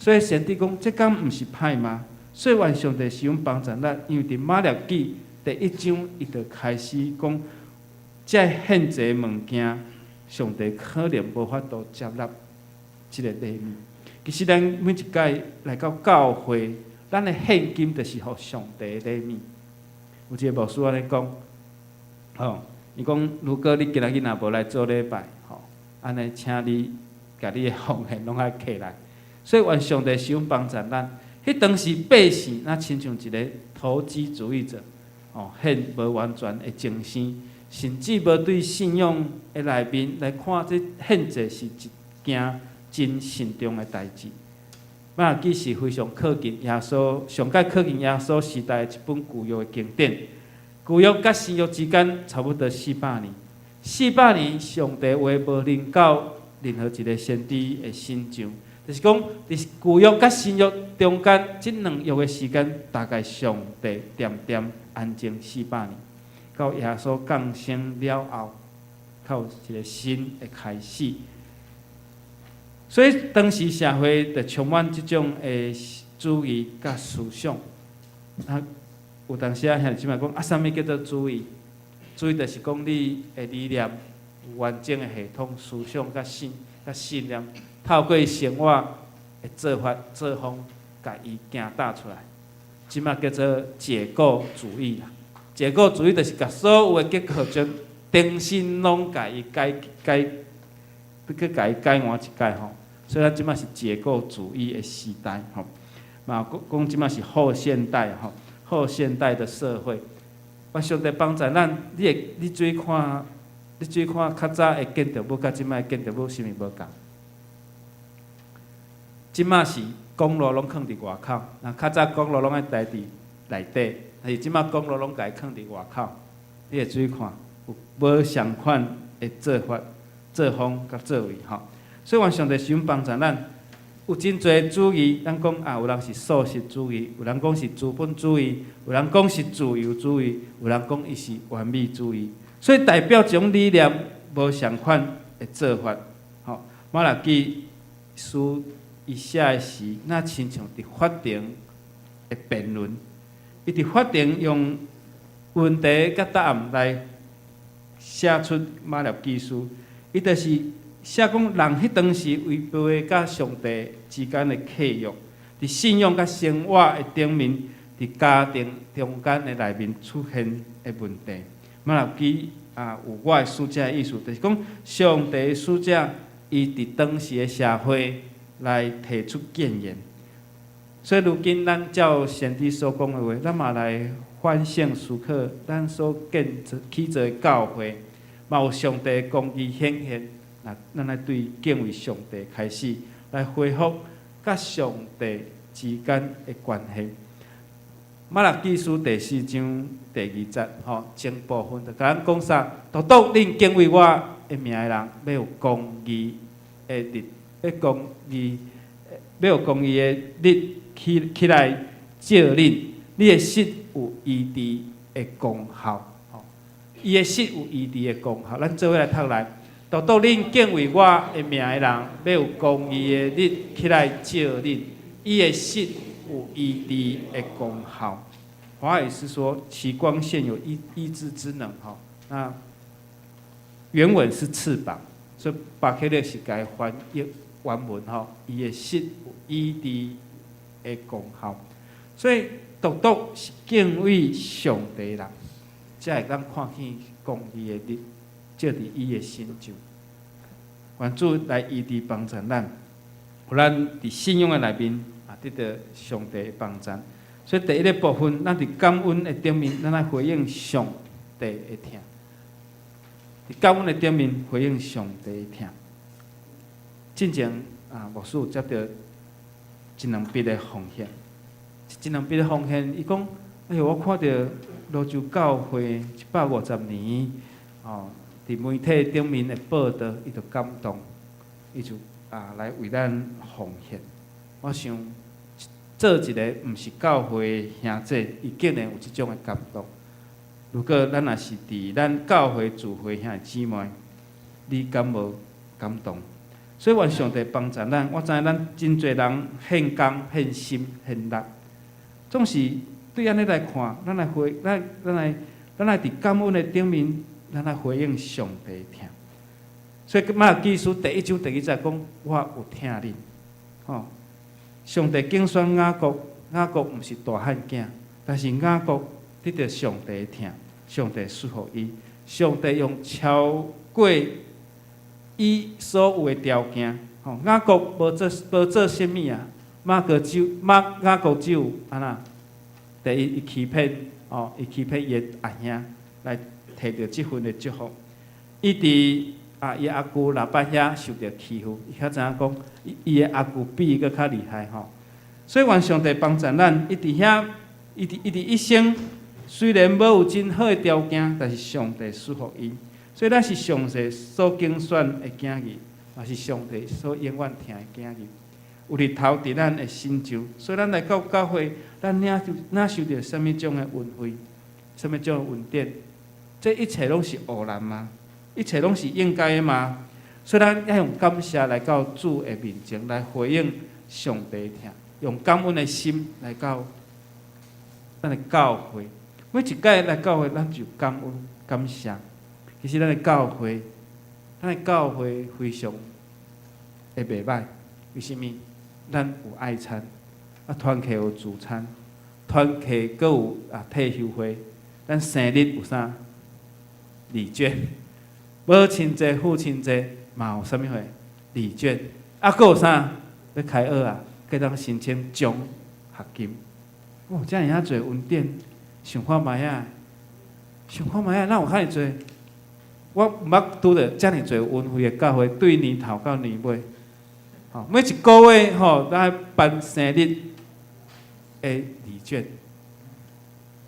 所以先知讲，这敢毋是歹吗？所以愿上帝使用帮助咱，因为伫马利基第1章，伊就开始讲，这献祭物件，上帝可能无法度接纳即个礼物。其实咱每一届来到教会，咱的献金就是互上帝的礼物。有一个牧师安尼讲，吼，伊讲，如果你今仔日若无来做礼拜，吼，安尼请你甲你的奉献拢爱摕来。所以愿上帝使用帮助咱。迄当时百姓那亲像一个投机主义者，哦，献无完全的精神，甚至无对信仰的内面来看，这献祭是一件真慎重的代志。马拉基是非常靠近耶稣，上界靠近耶稣时代的一本旧约的经典。旧约甲新约之间差不多400年，400年上帝话无临到任何一个先知的身上。就是讲，伫旧约甲新约中间，即2约的时间，大概上帝点安静400年，到耶稣降生了后，才有一个新的开始。所以当时社会就充满即种的主义甲思想。啊，有当时啊，兄弟姊妹讲啊，啥物叫做主义？主义就是讲你的理念有完整的系统、思想甲信念。透过生活的做法、做方，甲伊行打出来，即马叫做结构主义啦。结构主义就是甲所有的结构将重新拢甲伊改换一改吼。所以咱即马是结构主义的时代吼。嘛讲即马是后现代吼，后现代的社会。我上帝帮助咱，你注意看较早的建筑物，甲即马的建筑物是毋是无共？即马是公路拢囥伫外口，那较早公路拢爱待伫内底，但是即马公路拢家囥伫外口。你会注意看，有无相款的做法、做方甲做位吼。所以愿上帝使用帮助咱，有真侪主义，咱讲啊，有人是素食主义，有人讲是资本主义，有人讲是自由主义，有人讲伊是完美主义。所以代表一种理念无相款的做法，吼。马拉基书伊写的时，那亲像伫法庭的辩论，伊伫法庭用问题甲答案来写出马利基书，伊就是写讲人迄当时违背甲上帝之间的契约，伫信仰甲生活的顶面，伫家庭中间的内面出现的问题。马利基有我的使者的意思，就是讲上帝的使者，伊伫当时的社会来提出建言。所以如今咱照先知所讲的话，咱嘛来反省思考，咱所起造的教会，嘛有上帝的公义显现。咱来对敬畏上帝开始，来恢复甲上帝之间的关系。马拉基书第4章第2节，前部分就甲咱讲啥？独独恁敬畏我的名的人，要有公义的日，要有公义的日起来照恁，你的室有医治的功效。伊的室有医治的功效，咱做伙来读来。独独恁敬畏我的名的人，要有公义的日起来照恁，伊的室有医治的功效。华语是说，其光线有医治之能。那原文是翅膀，所以巴克勒是该翻译原文吼，伊的实有伊伫的功效。所以独独是敬畏上帝人，才会当看见公义的日，照伫伊的心上。愿主来医治帮助咱，互咱伫信仰的内面得到上帝的帮助。所以第一个部分，咱伫感恩的顶面，咱来回应上帝的听。伫感恩的顶面回应上帝的听。进前牧师有接到一两笔的奉献，一两笔的奉献，伊讲：哎呦，我看到罗州教会150年，伫媒体顶面的报道，伊就感动，伊就来为咱奉献。我想。做一个毋是教会兄弟，伊竟然有即种的感动。如果咱也是伫咱教会聚会兄弟姊妹，你敢无感动？所以愿上帝帮助咱。我知影咱真侪人献工、献心、献力，总是对安尼来看，咱来伫感恩的顶面，咱来回应上帝听。所以马基书第1章第2节讲：我有听恁，上帝竞选雅各，雅各毋是大汉囝，但是雅各得到上帝听，上帝赐予伊，上帝用超过伊所有的条件。雅各无做啥物啊？雅各只有安那？第一，伊欺骗伊的阿兄，来摕到即份的祝福。伊伫伊阿舅老爸遐受到欺负，伊较知影讲，伊的阿舅比伊搁较厉害吼。所以愿上帝帮助咱，伊伫遐，伊伫一生虽然无有真好的条件，但是上帝赐予伊。所以咱是上帝所竞选的囝儿，也是上帝所永远听的囝儿。有日头伫咱的心上，所以咱来到教会，咱领受到什么种的恩惠，什么种的恩典？这一切拢是偶然吗？一切拢是应该的吗？所以咱要用感谢来到主的面前，来回应上帝听，用感恩的心来到咱的教会。每一届来教会，咱就感恩感谢。其实咱的教会非常会袂歹。为什么？咱有爱餐，团契有自餐，团契阁有退休会，咱生日有啥？礼券。母亲节、父亲节嘛有啥物货？礼券，阁有啥？要开学计当申请奖学金。遮尔遐侪恩典，想看卖哪有遐尼侪？我毋捌拄着遮尔侪恩惠的教会，对年头到年尾，每一个月咱办生日的礼券，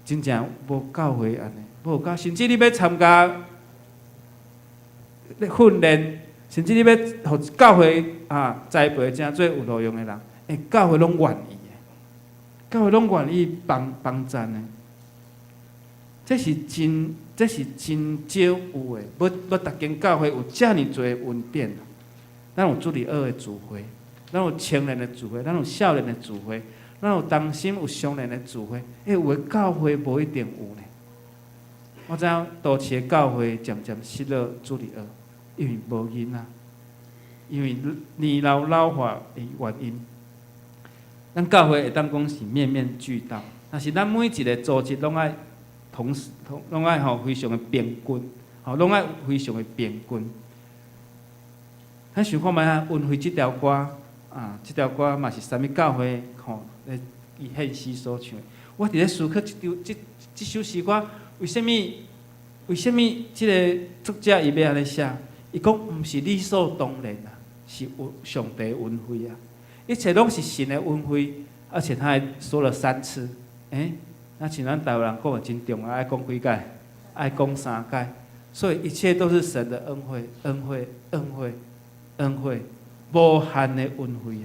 真正无教会安尼，无教，甚至你要参加训练，甚至你要互教会栽培真做有路用的人，教会拢愿意的，教会拢愿意帮赞的。这是真少有的，要逐间教会有遮尔多恩典。咱有主日学的聚会，咱有青年的聚会，咱有少年的聚会，咱有同心有相连的聚会。有的教会无一定有呢。我知影都市的教会渐渐失落主日学，因为无囡仔，因为年老化的原因。咱教会会当讲是面面俱到，但是咱每一个组织拢爱拢爱非常的平均，拢爱非常的平均。咱想看觅恩惠即条歌即条歌嘛是啥物教会来以献诗所唱的。我伫咧思考即首诗歌为什么即个作者伊要安尼写？伊讲毋是理所当然是上帝恩惠一切拢是神的恩惠，而且他还说了3次。那像咱台湾人讲的真重要，爱讲几届，爱讲3届，所以一切都是神的恩惠，无限的恩惠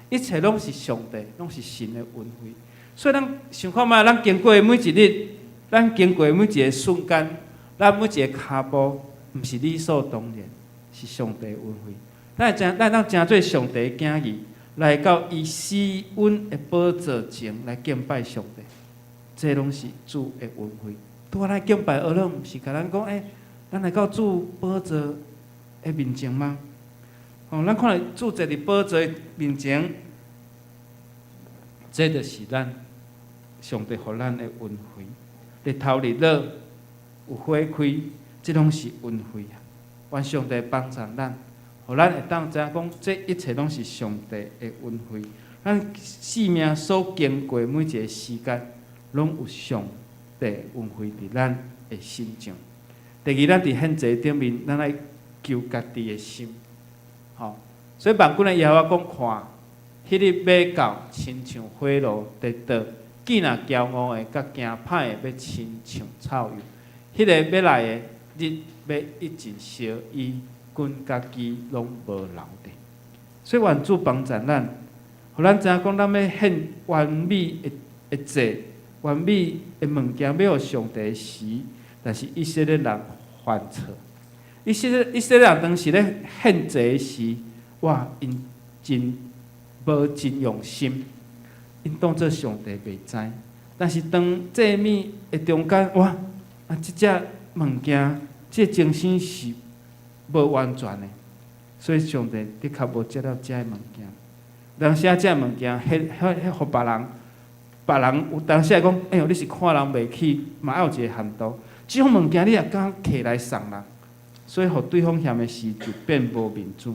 一切拢是上帝，拢是神的恩惠。所以咱想看觅，咱经过的每一日，咱经过的每一个瞬间，咱每一个脚步，毋是理所当然，是上帝的恩惠。咱当真做上帝的囝儿，来到伊施恩的宝座前来敬拜上帝。这拢是主的恩惠。拄仔咱敬拜，而拢毋是甲咱讲，咱来到主宝座的面前吗？哦，咱看到主坐伫宝座面前，这就是咱上帝互咱的恩惠。日头日落有花开，这拢是恩惠啊！愿上帝帮助咱，互咱会当知影讲，这一切拢是上帝的恩惠。咱生命所经过每一个时间，拢有上帝恩惠伫咱的心上。第二，咱伫现在顶面，咱来求家己的心，吼。所以万军的耶和华讲，看，迄日马到，亲像火炉在倒，见若骄傲的，甲惊歹的，要亲像草油。迄个要来的日，要一直烧伊，军家己拢无留地。所以愿主帮助咱，互咱知影讲，咱要献完美的祭，完美的物件，要互上帝时，但是以色列人犯错。以色列人当时咧献祭时，哇，因真无真用心，因当作上帝袂知。但是当祭物的中间，哇，即只物件，即精神是无完全的，所以上帝的确无接到这物件。当时这物件，迄互别人有当时讲，哎呦，你是看人袂起，嘛有一个限度。即种物件你也敢摕来送人，所以互对方嫌的事就变无面子。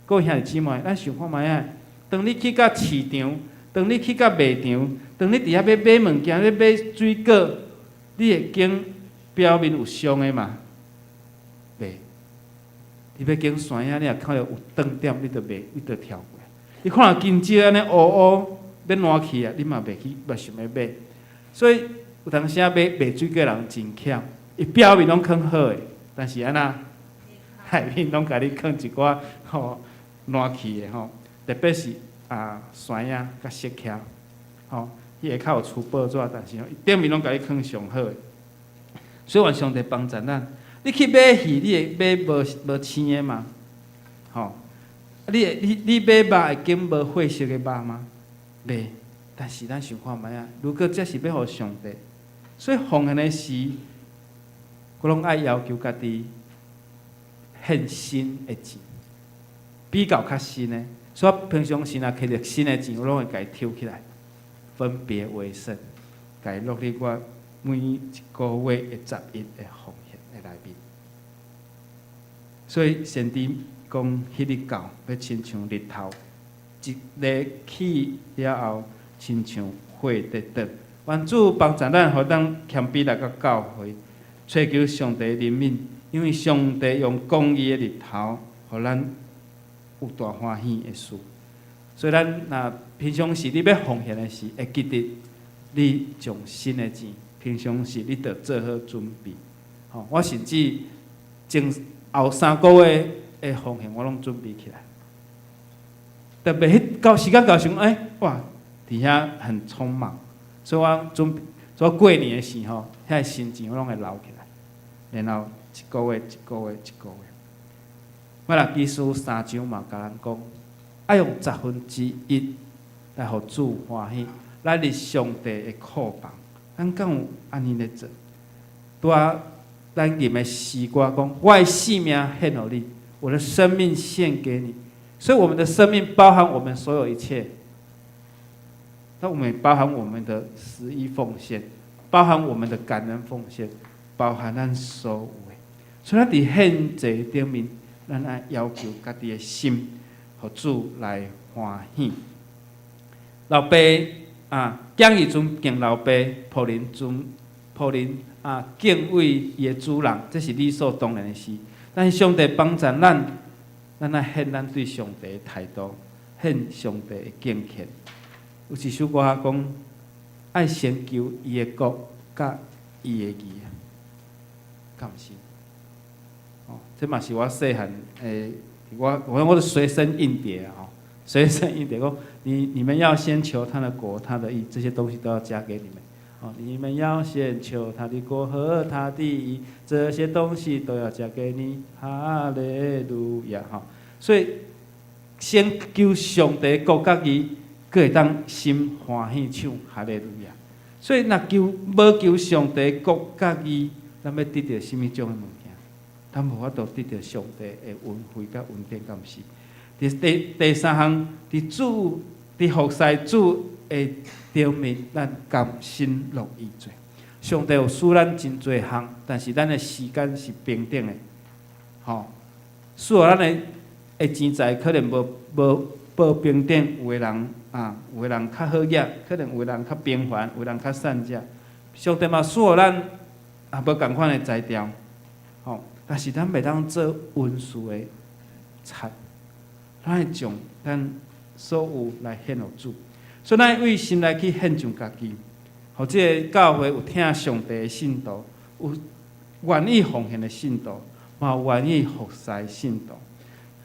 各位兄弟姊妹，咱想看卖啊？当你去到市场，当你去到卖场，当你伫遐要买物件，要买水果，你会经表面有伤的嘛？袂。你要经山影，你也看到有断点，你就袂，你就跳过。你看到金蕉安尼乌乌要烂去啊，你嘛袂去，嘛想要买。所以有当时卖水果人真巧，伊表面拢囥好诶，但是安那内面拢甲你囥一寡吼烂去诶吼，特别是山影甲色巧，吼，伊下骹有出报纸，但是伊顶面拢甲你囥上好诶。所以愿上帝帮助咱，你去买鱼，你会买无青诶嘛？吼，你买肉会经无血色诶肉吗？袂，但是咱想看觅啊，如果这是要互上帝。所以奉献的时，我拢爱要求家己献新的钱，比较较新的。所以平常时若摕着新的钱，我拢会家抽起来，分别为圣，家录伫我每一个月的11的奉献的内面。所以先知讲，迄日到要亲像日头，一日起了后，亲像火在倒。愿主帮助咱，互咱谦卑来到教会，追求上帝的怜悯，因为上帝用公义的日头，互咱有大欢喜的事。所以咱若平常时你要奉献的时，会记得你将新的钱，平常时你着做好准备。吼，我甚至前后3个月的奉献，我拢准备起来。特别迄到时间到时，哇，伫遐很匆忙。所以我准备，所以过年的时候，遐心情我拢会留起来，然后一个月。我若技术3章嘛，甲咱讲，爱用1/10来互主欢喜，来入上帝的库房。咱敢有安尼咧做？拄啊，咱吟的诗歌讲，我的性命献予你，我的生命献给你。所以我们的生命包含我们所有一切。那我们也包含我们的11奉献，包含我们的感恩奉献，包含咱所有的。所以咱伫献祭顶面，咱爱要求家己的心，互主来欢喜。老爸敬伊尊敬老爸，仆人敬畏伊的主人，这是理所当然的事。但是上帝帮助咱爱献咱对上帝的态度，献上帝的敬虔。有一首歌讲，爱先求伊的国甲伊的义，敢毋是？这嘛是我细汉我的随身硬碟啊，随身硬碟讲，你们要先求他的国、他的义，这些东西都要加给你们。你们要先求他的国和他的义，这些东西都要加给你。哈利路亚！所以先求上帝国甲义。佫会当心欢喜唱哈利路亚，所以若无求上帝国甲义，咱要得到什么种的物件？咱无法度得到上帝的恩惠甲恩典，敢毋是？第三项，伫服侍主的顶面，咱甘心乐意做。上帝有赐咱真侪项，但是咱的时间是平等的，吼。使咱的钱财可能无平等，有的人有的人较好业，可能有的人较平凡，有的人较善者。上帝嘛使咱无共款的才调，吼。但是咱袂当做温顺的贼，咱会将咱所有来献予主，所以咱为心来去献上家己，互即个教会有听上帝的信徒，有愿意奉献的信徒，嘛有愿意服侍的信徒。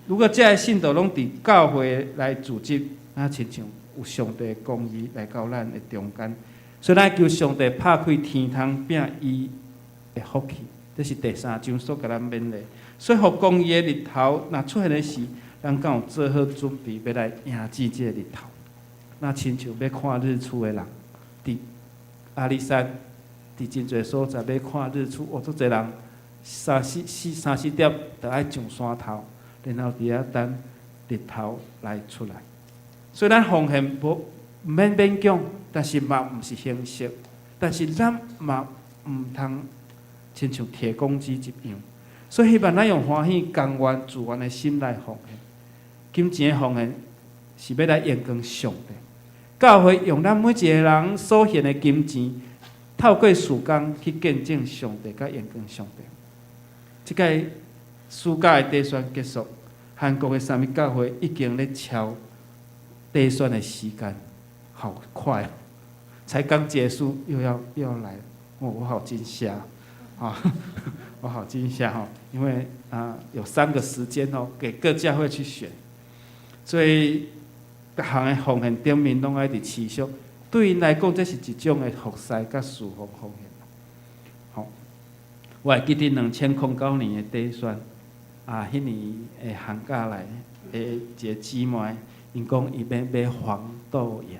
如果这些信徒拢伫教会来组织，那亲像有上帝的公义来到咱的中间，所以咱求上帝拍开天窗，变伊的福气。这是第三章所甲咱勉励。所以，互公义的日头若出现的时，咱敢有做好准备要来迎接这个日头？那亲像要看日出的人，伫阿里山，伫真侪所在要看日出，足侪人三四点就爱上山头，然后伫遐等日头来出来。所以咱奉献无免勉强，但是嘛毋是形式，但是咱嘛毋通亲像铁公鸡一样。所以希望咱用欢喜、甘愿、自愿的心来奉献。金钱的奉献是要来荣光上帝。教会用咱每一个人所献的金钱，透过事工去见证上帝，甲荣光上帝。即个暑假的地选结束，韩国的三民教会已经咧超地选的时间，好快，才刚结束又要来了，我好惊吓啊！我好惊吓哈，因为有3个时间哦，给各教会去选，所以各项的奉献顶面拢爱伫持续。对因来讲，这是一种的服侍甲侍奉奉献。好，我会记得2009年的底选，迄年的寒假来的一个姊妹，因讲伊要买黄豆芽，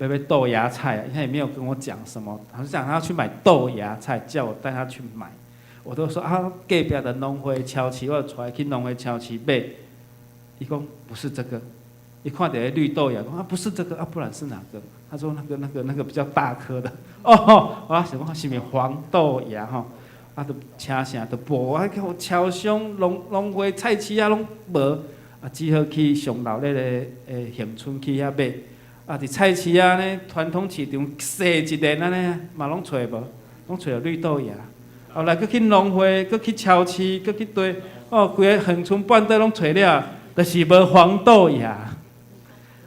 要豆芽菜，他也没有跟我讲什么，好像讲他要去买豆芽菜，叫我带他去买。我都说隔壁的农会超市，我带去农会超市买。伊讲不是这个，一看到绿豆芽，讲不是这个不然是哪个？他说那个比较大颗的。我想讲是咪黄豆芽就请啥都无，我超商、农会、菜市拢无，只好去上闹热的乡村去遐买。伫菜市呢，传统市场踅一连安尼，嘛拢找无，拢找到绿豆芽。后来佫去农会，佫去超市，佫去堆，规个乡村半岛拢找了，就是无黄豆芽。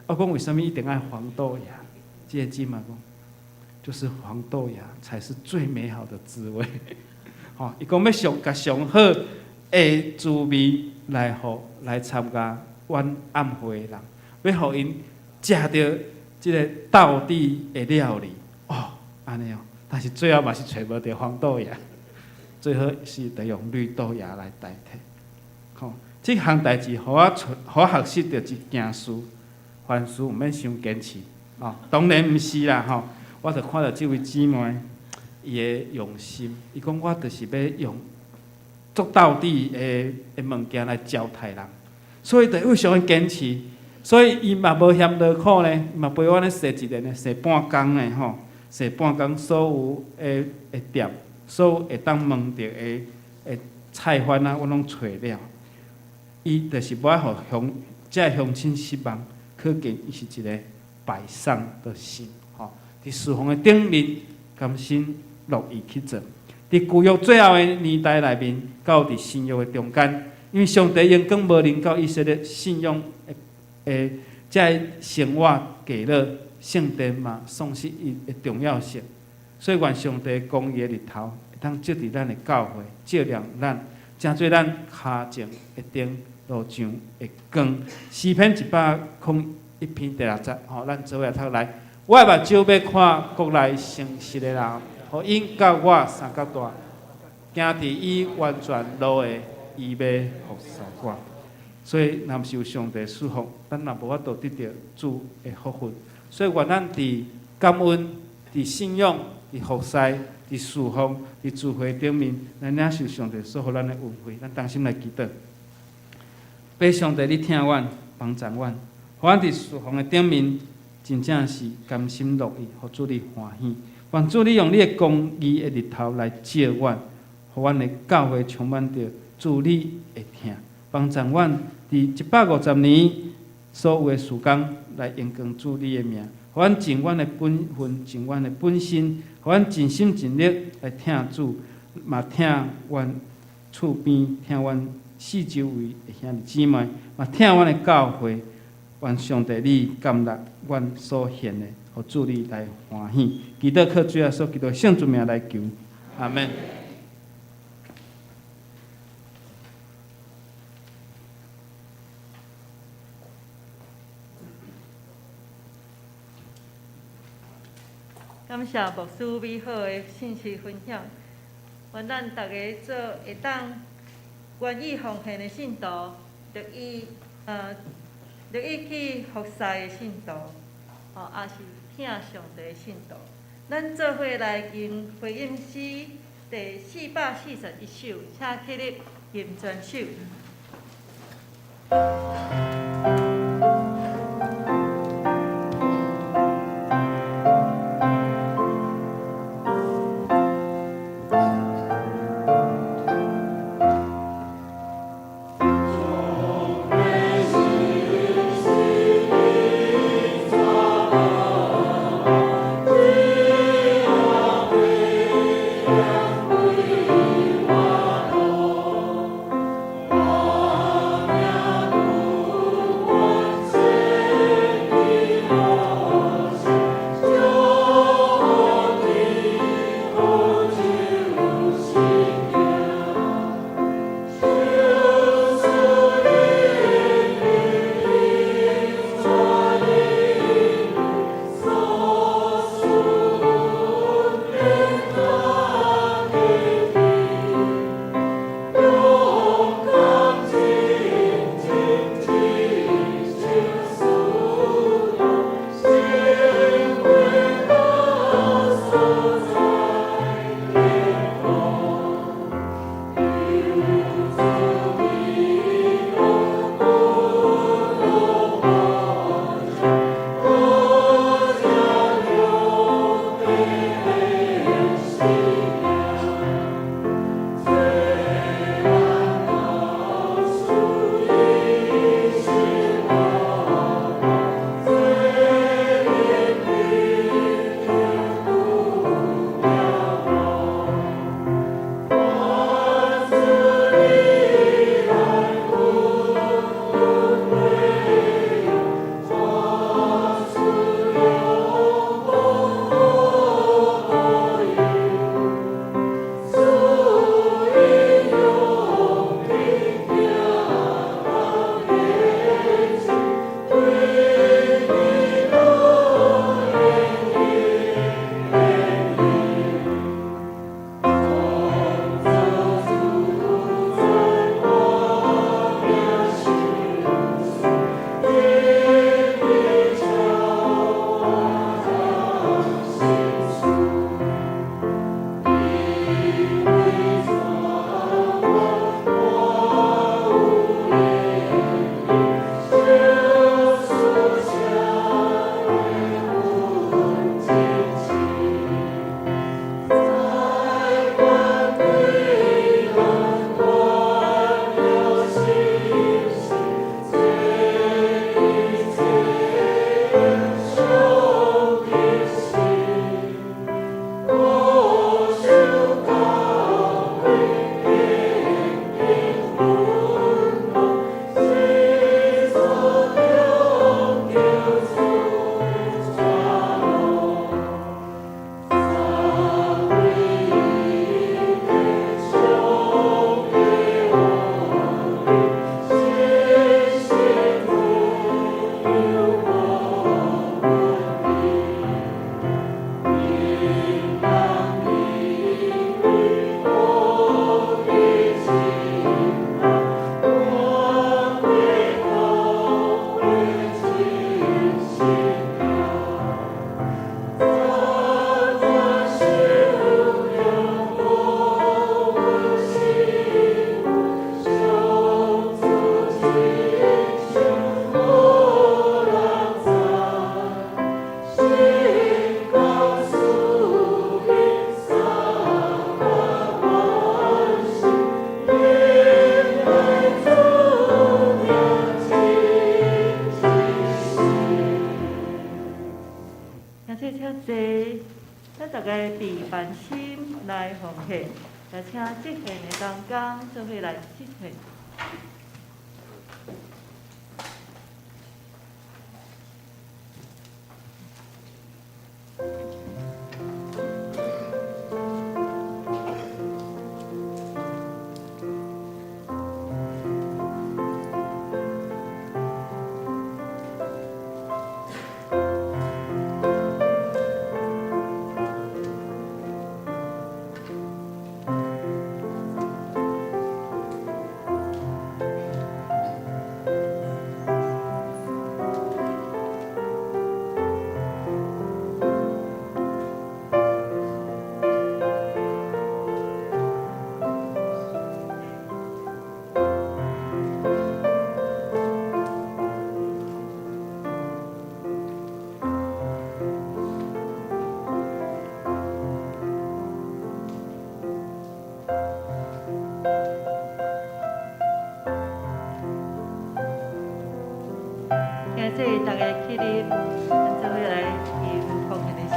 我讲为什么一定爱黄豆芽？这个姊妹讲，就是黄豆芽才是最美好的滋味。伊讲要甲上好的滋味来参加阮暗会的人，要互因食到即个道地的料理。安尼但是最后嘛是找无到黄豆芽。最好是得用绿豆芽来代替。这项代志，互我学习到一件事，凡事毋免伤坚持。当然毋是啦，我就看到这位姊妹，伊的用心。伊讲我就是要用足道地的物件来招待人，所以就非常坚持。所以伊嘛无嫌劳苦呢，嘛陪我咧踅一日呢，踅半工呢踅半工所有的店。所有会当问到的菜贩我拢找了。伊就是无爱互这乡亲失望，可见伊是一个摆上的心。伫侍奉的顶面，甘心乐意去做。伫旧约最后的年代内面，到伫新约的中间，因为上帝荣光无临到以色列信仰这生活给了圣殿嘛，丧失伊的重要性。所以，愿上帝公义的日头会当照伫咱的教会，照亮咱，真做咱脚前一顶路上的光。诗篇101篇第60节，咱做下头来。我的目睭要看国内诚实的人，互因甲我三角大，行伫伊完全路的，伊要服侍我。所以，若毋是有上帝赐福，咱若无法度得到主的福分。所以，愿咱伫感恩、伫信仰、伫服侍、伫侍奉、伫聚会顶面，来领受上帝所予咱的恩惠。咱同心来祈祷。爸上帝，你听阮，帮助阮，互阮伫侍奉的顶面，真正是甘心乐意，互主你欢喜。愿主你用你的公义的日头来照阮，互阮的教会充满着主你的听，帮助阮伫150年所有的时间来荣光主你的名，互阮尽阮的本分，尽阮的本心，互阮尽心尽力来听主，嘛听阮厝边，听阮四周围的兄弟姊妹，嘛听阮的教会，愿上帝你甘纳阮所献的，互主你来欢喜。祈祷靠主耶稣基督圣主名来求，阿门。感谢牧师美好的信息分享，愿咱大家做会当愿意奉献的信徒，乐意去服侍的信徒，也是听上帝的信徒。咱做伙来吟回应诗第441首，请起立吟全首。我万心来奉献，也请这献的同工做伙来执行。今仔大家起立，咱做伙来吟奉献的诗。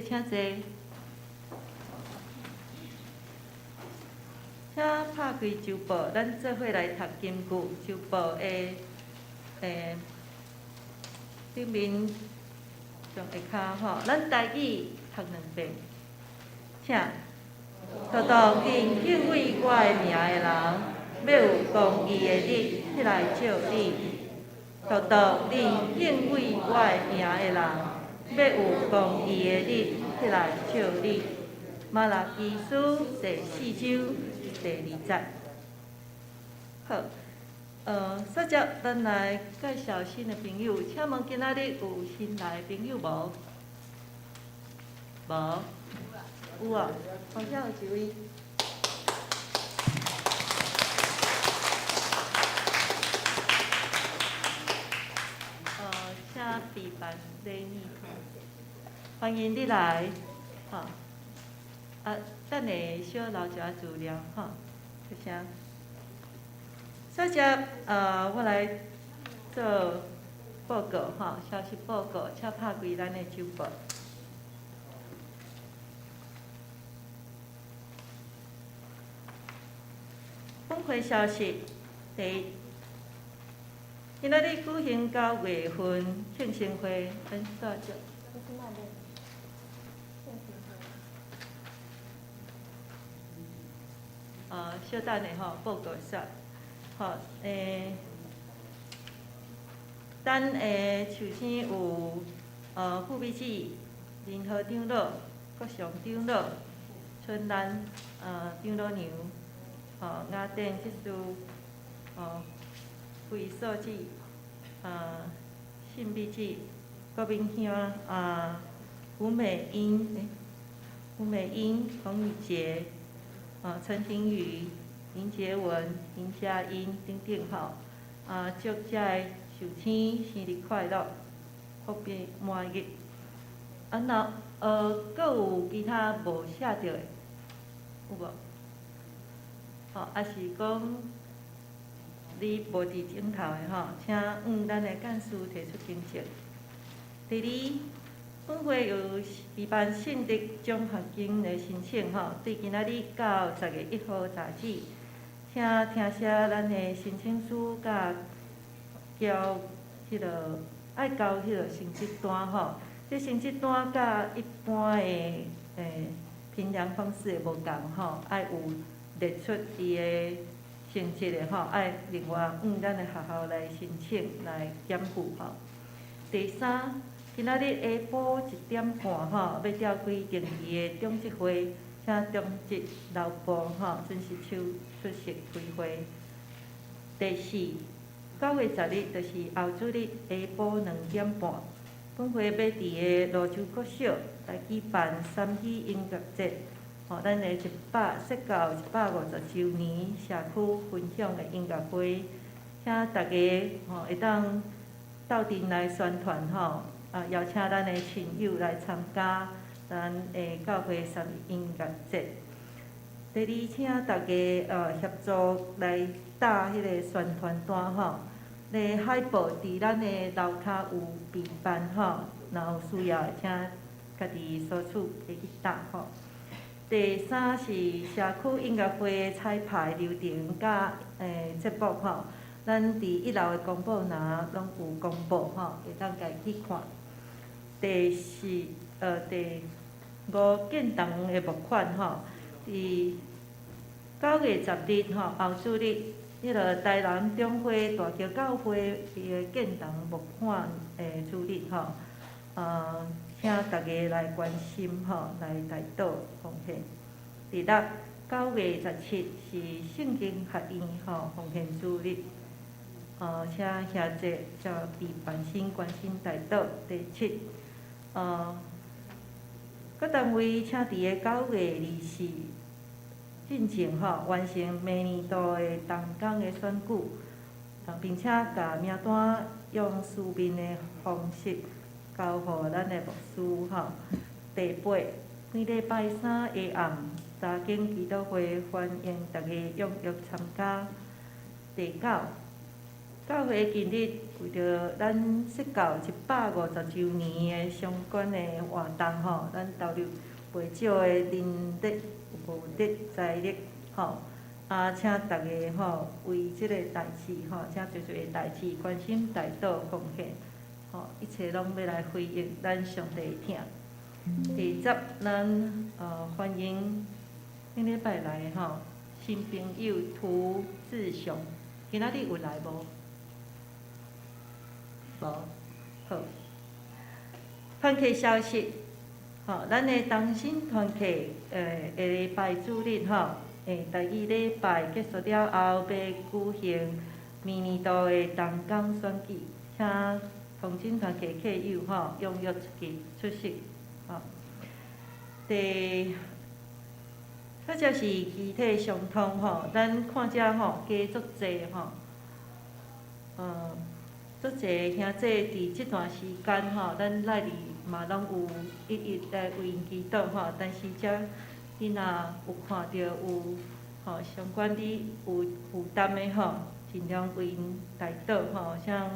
请坐，请拍开周报，咱做伙来读金句。周报的顶面上下骹吼，咱家己读两遍，请。多多敬敬畏我的名的人，要有公义的日，迄来照你。多多敬畏我的名的人。要有公义的日，迄来照你。马拉基书第4章第2节。好，接着咱来介绍新的朋友，请问今仔日有新来的朋友无？无？有啊，好像有一位。请备办礼物。欢迎你来，吼！等下小留一下资料，吼，谢谢。接着我来做报告，吼，消息报告，请拍开咱的周报。本会消息，第一，今仔日举行9月份庆生会，咱大家。小等下吼，报告一下。吼，咱首先有副秘书、联合长老、国上长老、春兰长老娘、雅典执事、会所长、信秘书、郭明兄、吴美英、洪宇杰。陈庭宇、林杰文、林佳英等等吼，祝遮寿星生日快乐，福杯满溢。然后阁有其他无写着的，有无？也是讲你无伫镜头的吼，请咱的干事提出请求。第二。本会有备办信德奖学金的申请吼，对今仔日到10月1号查止，请听写咱的申请书甲交爱交迄个成绩单吼。这成绩单甲一般的评量方式会无共吼，爱有列出伊的成绩的吼，爱另外咱的学校来申请来检附吼。第三。今仔日下晡1点半吼，要召开定期的中职会，请中职劳部吼准时出席开会。第4，9月10日就是后主日下晡2点半，本会要伫个罗州国小来举办3喜音乐节，吼，咱的设到150周年社区分享的音乐会，请大家吼会当斗阵来宣传吼，邀请咱的亲友来参加咱的教会3音乐节。第2，请大家协助来打迄个宣传单吼，咧海报伫咱的楼骹有备办吼，然后需要的请家己所处会去打吼。第3是社区音乐会的彩排流程甲节目吼，咱伫1楼的公布栏拢有公布吼，会当家去看。第4，第5建堂的募款吼，伫9月10日吼后主日，迄个台南中华大桥教会伊个建堂募款的主日吼，请大家来关心吼，来台岛奉献。第6， 9月17是圣经学院吼奉献主日，请兄弟照备办心关心台岛。第7，各单位请伫个9月24进前吼完成明年度的动工的选举，并且甲名单用书面的方式交予咱的牧师吼。第8，每礼拜3下暗查经祈祷会，欢迎大家踊跃参加。第9，教会今日为着咱设到150周年的相关的活动吼，咱投入袂少的人力、物力、财力吼，请大家吼为即个代志吼，请做做个代志，关心台岛奉献吼，一切拢要来回应咱上帝的听。第10，咱欢迎顶礼拜来吼新朋友涂志雄，今仔日有来无？无，好。团契消息，吼，咱的同心团契，下礼拜主日吼，第2礼拜结束了后，要举行明年度的动工选举，请同心团契客友吼踊跃出席，吼。或者是具体相通吼，咱看遮吼加足济吼，足济兄弟伫即段时间吼，咱内里嘛拢有一一来为因祈祷吼。但是遮你若有看到有吼相关你有负担的吼，尽量为因代祷吼，像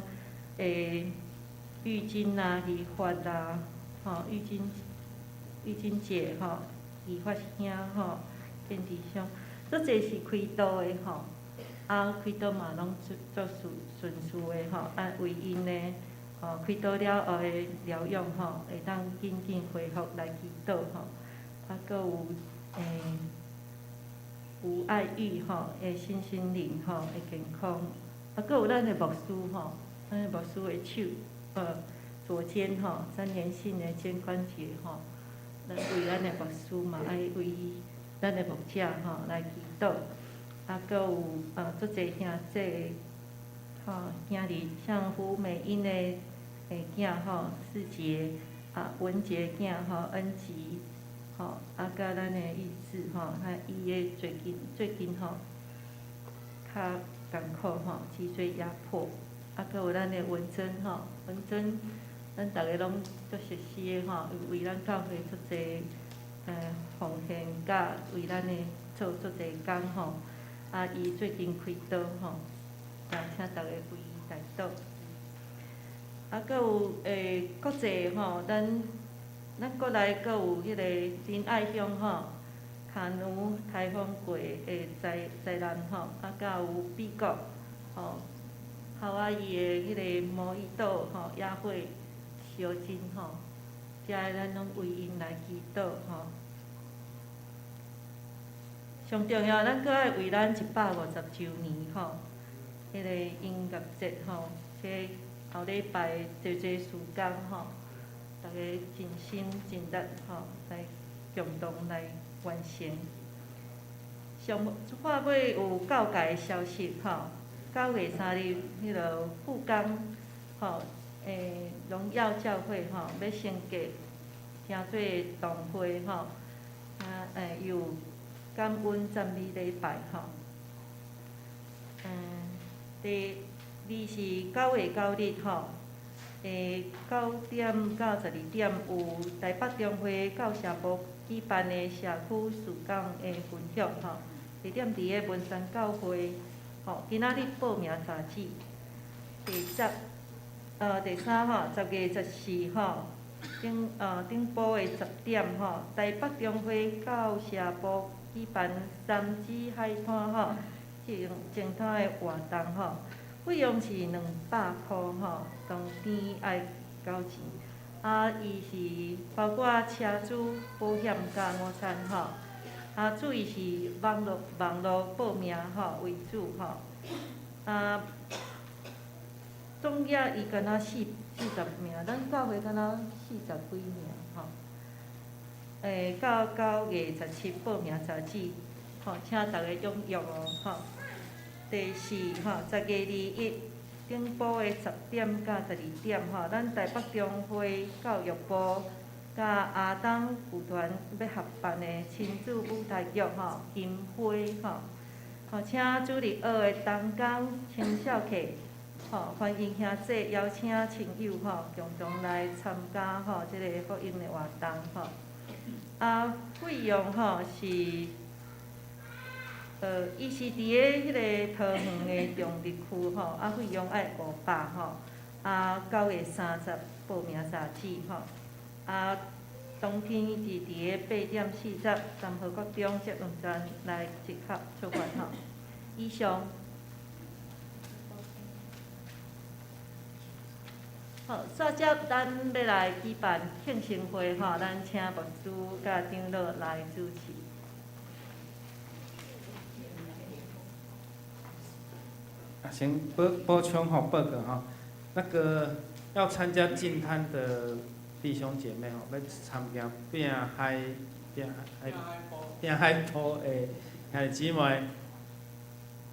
浴巾啦、理发啦，吼浴巾节吼、理发兄吼、建治兄，足济是开刀的吼。开刀嘛，拢做顺序的吼，为因的开刀了后的疗养吼，会当紧恢复来祈祷吼。搁有有爱欲吼，的身心灵吼的健康。搁有咱的牧师吼，咱的牧师的手左肩吼3年性的肩关节吼，咱为咱的牧师嘛，爱为咱的牧者吼来祈祷。搁有足济兄弟吼兄弟，像胡美英的囝吼世杰，文杰囝吼恩吉吼，甲咱的玉智吼，伊的最近吼较艰苦吼，脊椎压迫，搁有咱的文珍吼，文珍咱逐个拢足熟悉的吼，为咱教会足济奉献，甲为咱的做足济工吼。伊最近开刀吼，请大家为伊代祷。搁有国际吼，咱国内搁有迄个仁爱乡吼，卡努台风过的灾难吼，甲有美国吼，夏威夷的迄个毛伊岛吼野火烧尽吼，遮个咱拢为因来祈祷吼。上重要，咱搁爱为咱150周年吼，迄个音乐节吼，即后礼拜侪时间吼，大家尽心尽力来共同来完成。话尾有教界的消息9月3日迄个富冈荣耀教会要升格成做堂会有感恩赞美礼拜第2是9月9日9點到12點有台北中會教社部舉辦的社區事工的分享地點伫個文山教會今仔日報名查址第3 10月14頂埔的10點台北中會教社部舉辦三支海灘淨灘的活動費用是200塊當天愛交錢伊是包括車主保險甲午餐主要是網絡報名為主總額伊敢若40名，咱教會敢若40幾名到9月17報名查址請大家踴躍第410月21頂埔的10點到12點咱台北中會教育部甲阿東舞團要合辦的親子舞台劇金花請主日學的東港青少客歡迎兄姐邀請親友共同來參加這個福音的活動費用是伊是伫個迄個桃園的中立區費用愛5009月30報名查址當天是伫個8點40三和國中捷運站來集合出發以上。煞接咱要來舉辦慶生會咱請牧師甲長老來主持。先补充报告那个要参加净滩的弟兄姐妹要参加变海坡的兄弟姊妹，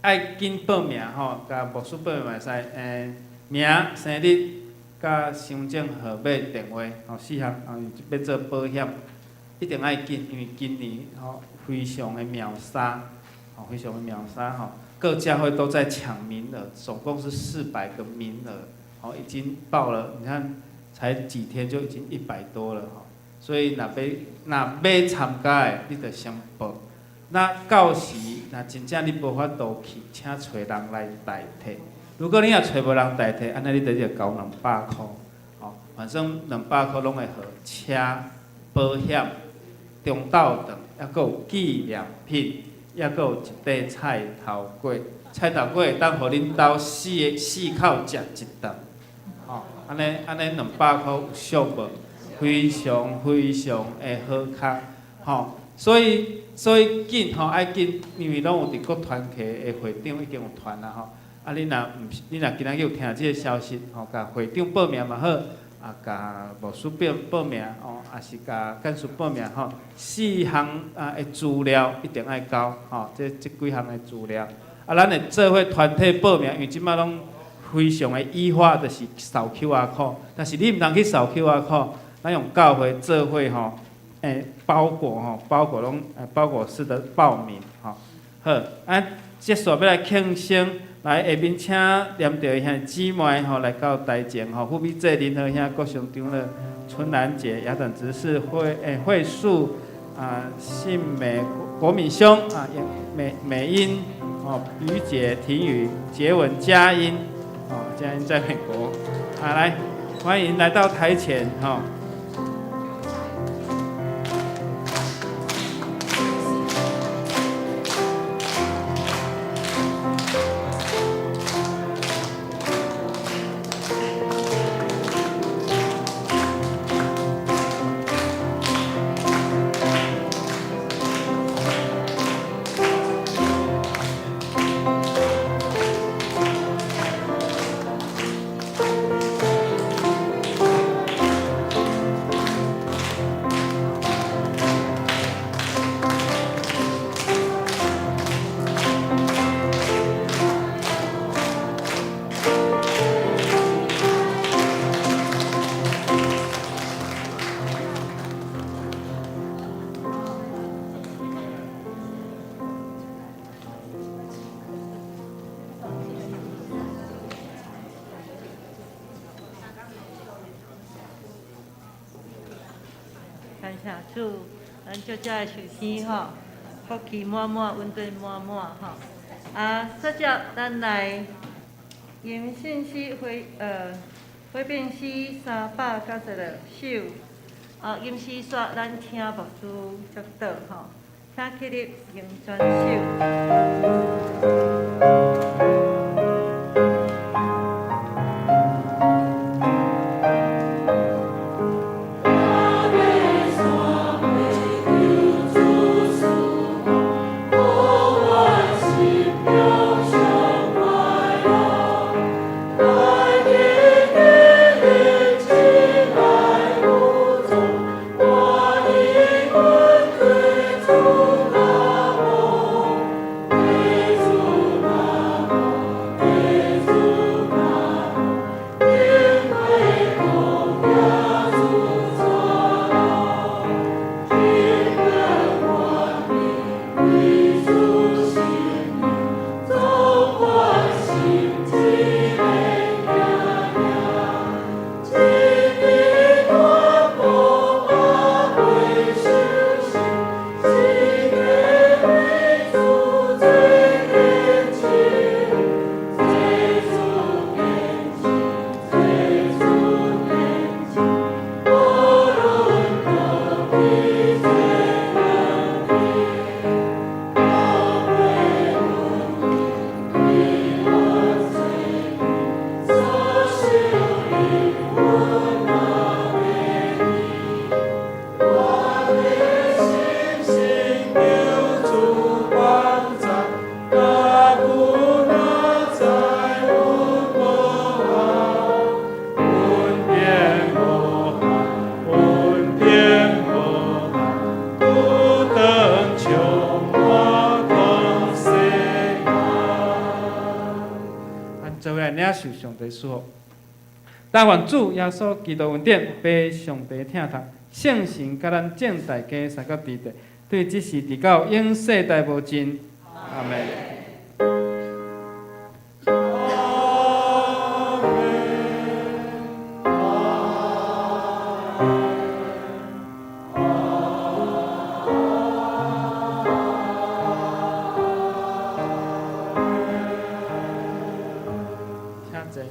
爱紧报名甲牧师报名会使名、生日、甲身证号码、电话4项要做保险，一定爱紧，因为今年非常的秒杀，非常的秒杀各教会都在抢名额，总共是400个名额，已经报了。你看，才几天就已经100多了所以若要参加的，你得先报。那到时若真正你无法度去，请找人来代替。如果你也找无人代替，安尼你就交200块，反正200块拢会好，车、保险、中昼顿，还佫有纪念品。也佫有一块菜头粿，菜头粿会当互恁兜4口食一顿，安尼200块有俗无？非常非常的好康，所以紧爱紧，因为拢有伫各团契的会长已经有团啦你若今仔日有听即个消息甲会长报名嘛好。甲牧师报名也是甲干事报名4项的资料一定爱交这几项的资料咱会做伙团体报名，因为即摆拢非常的依法，就是扫 QR code， 但是你毋通去扫 QR code， 咱用教会做伙包裹拢包裹式的报名好，接续要来庆生。来下面请念着兄姊妹来到台前副秘书林和兄郭上长老、春兰姐、雅等执事慧树信美、国敏兄美英于姐、婷宇、杰文、佳音佳音在美国来欢迎来到台前谢主，咱足遮的受天吼，福气满满，恩典满满吼。接着咱来吟信诗回变诗396首，吟诗煞咱听牧师教导吼，请起立吟全首。领受上帝赐福。但愿主耶稣基督恩典，被上帝听从，圣神甲咱正大家三角地地，对即时直到永世代无尽。阿门。听者。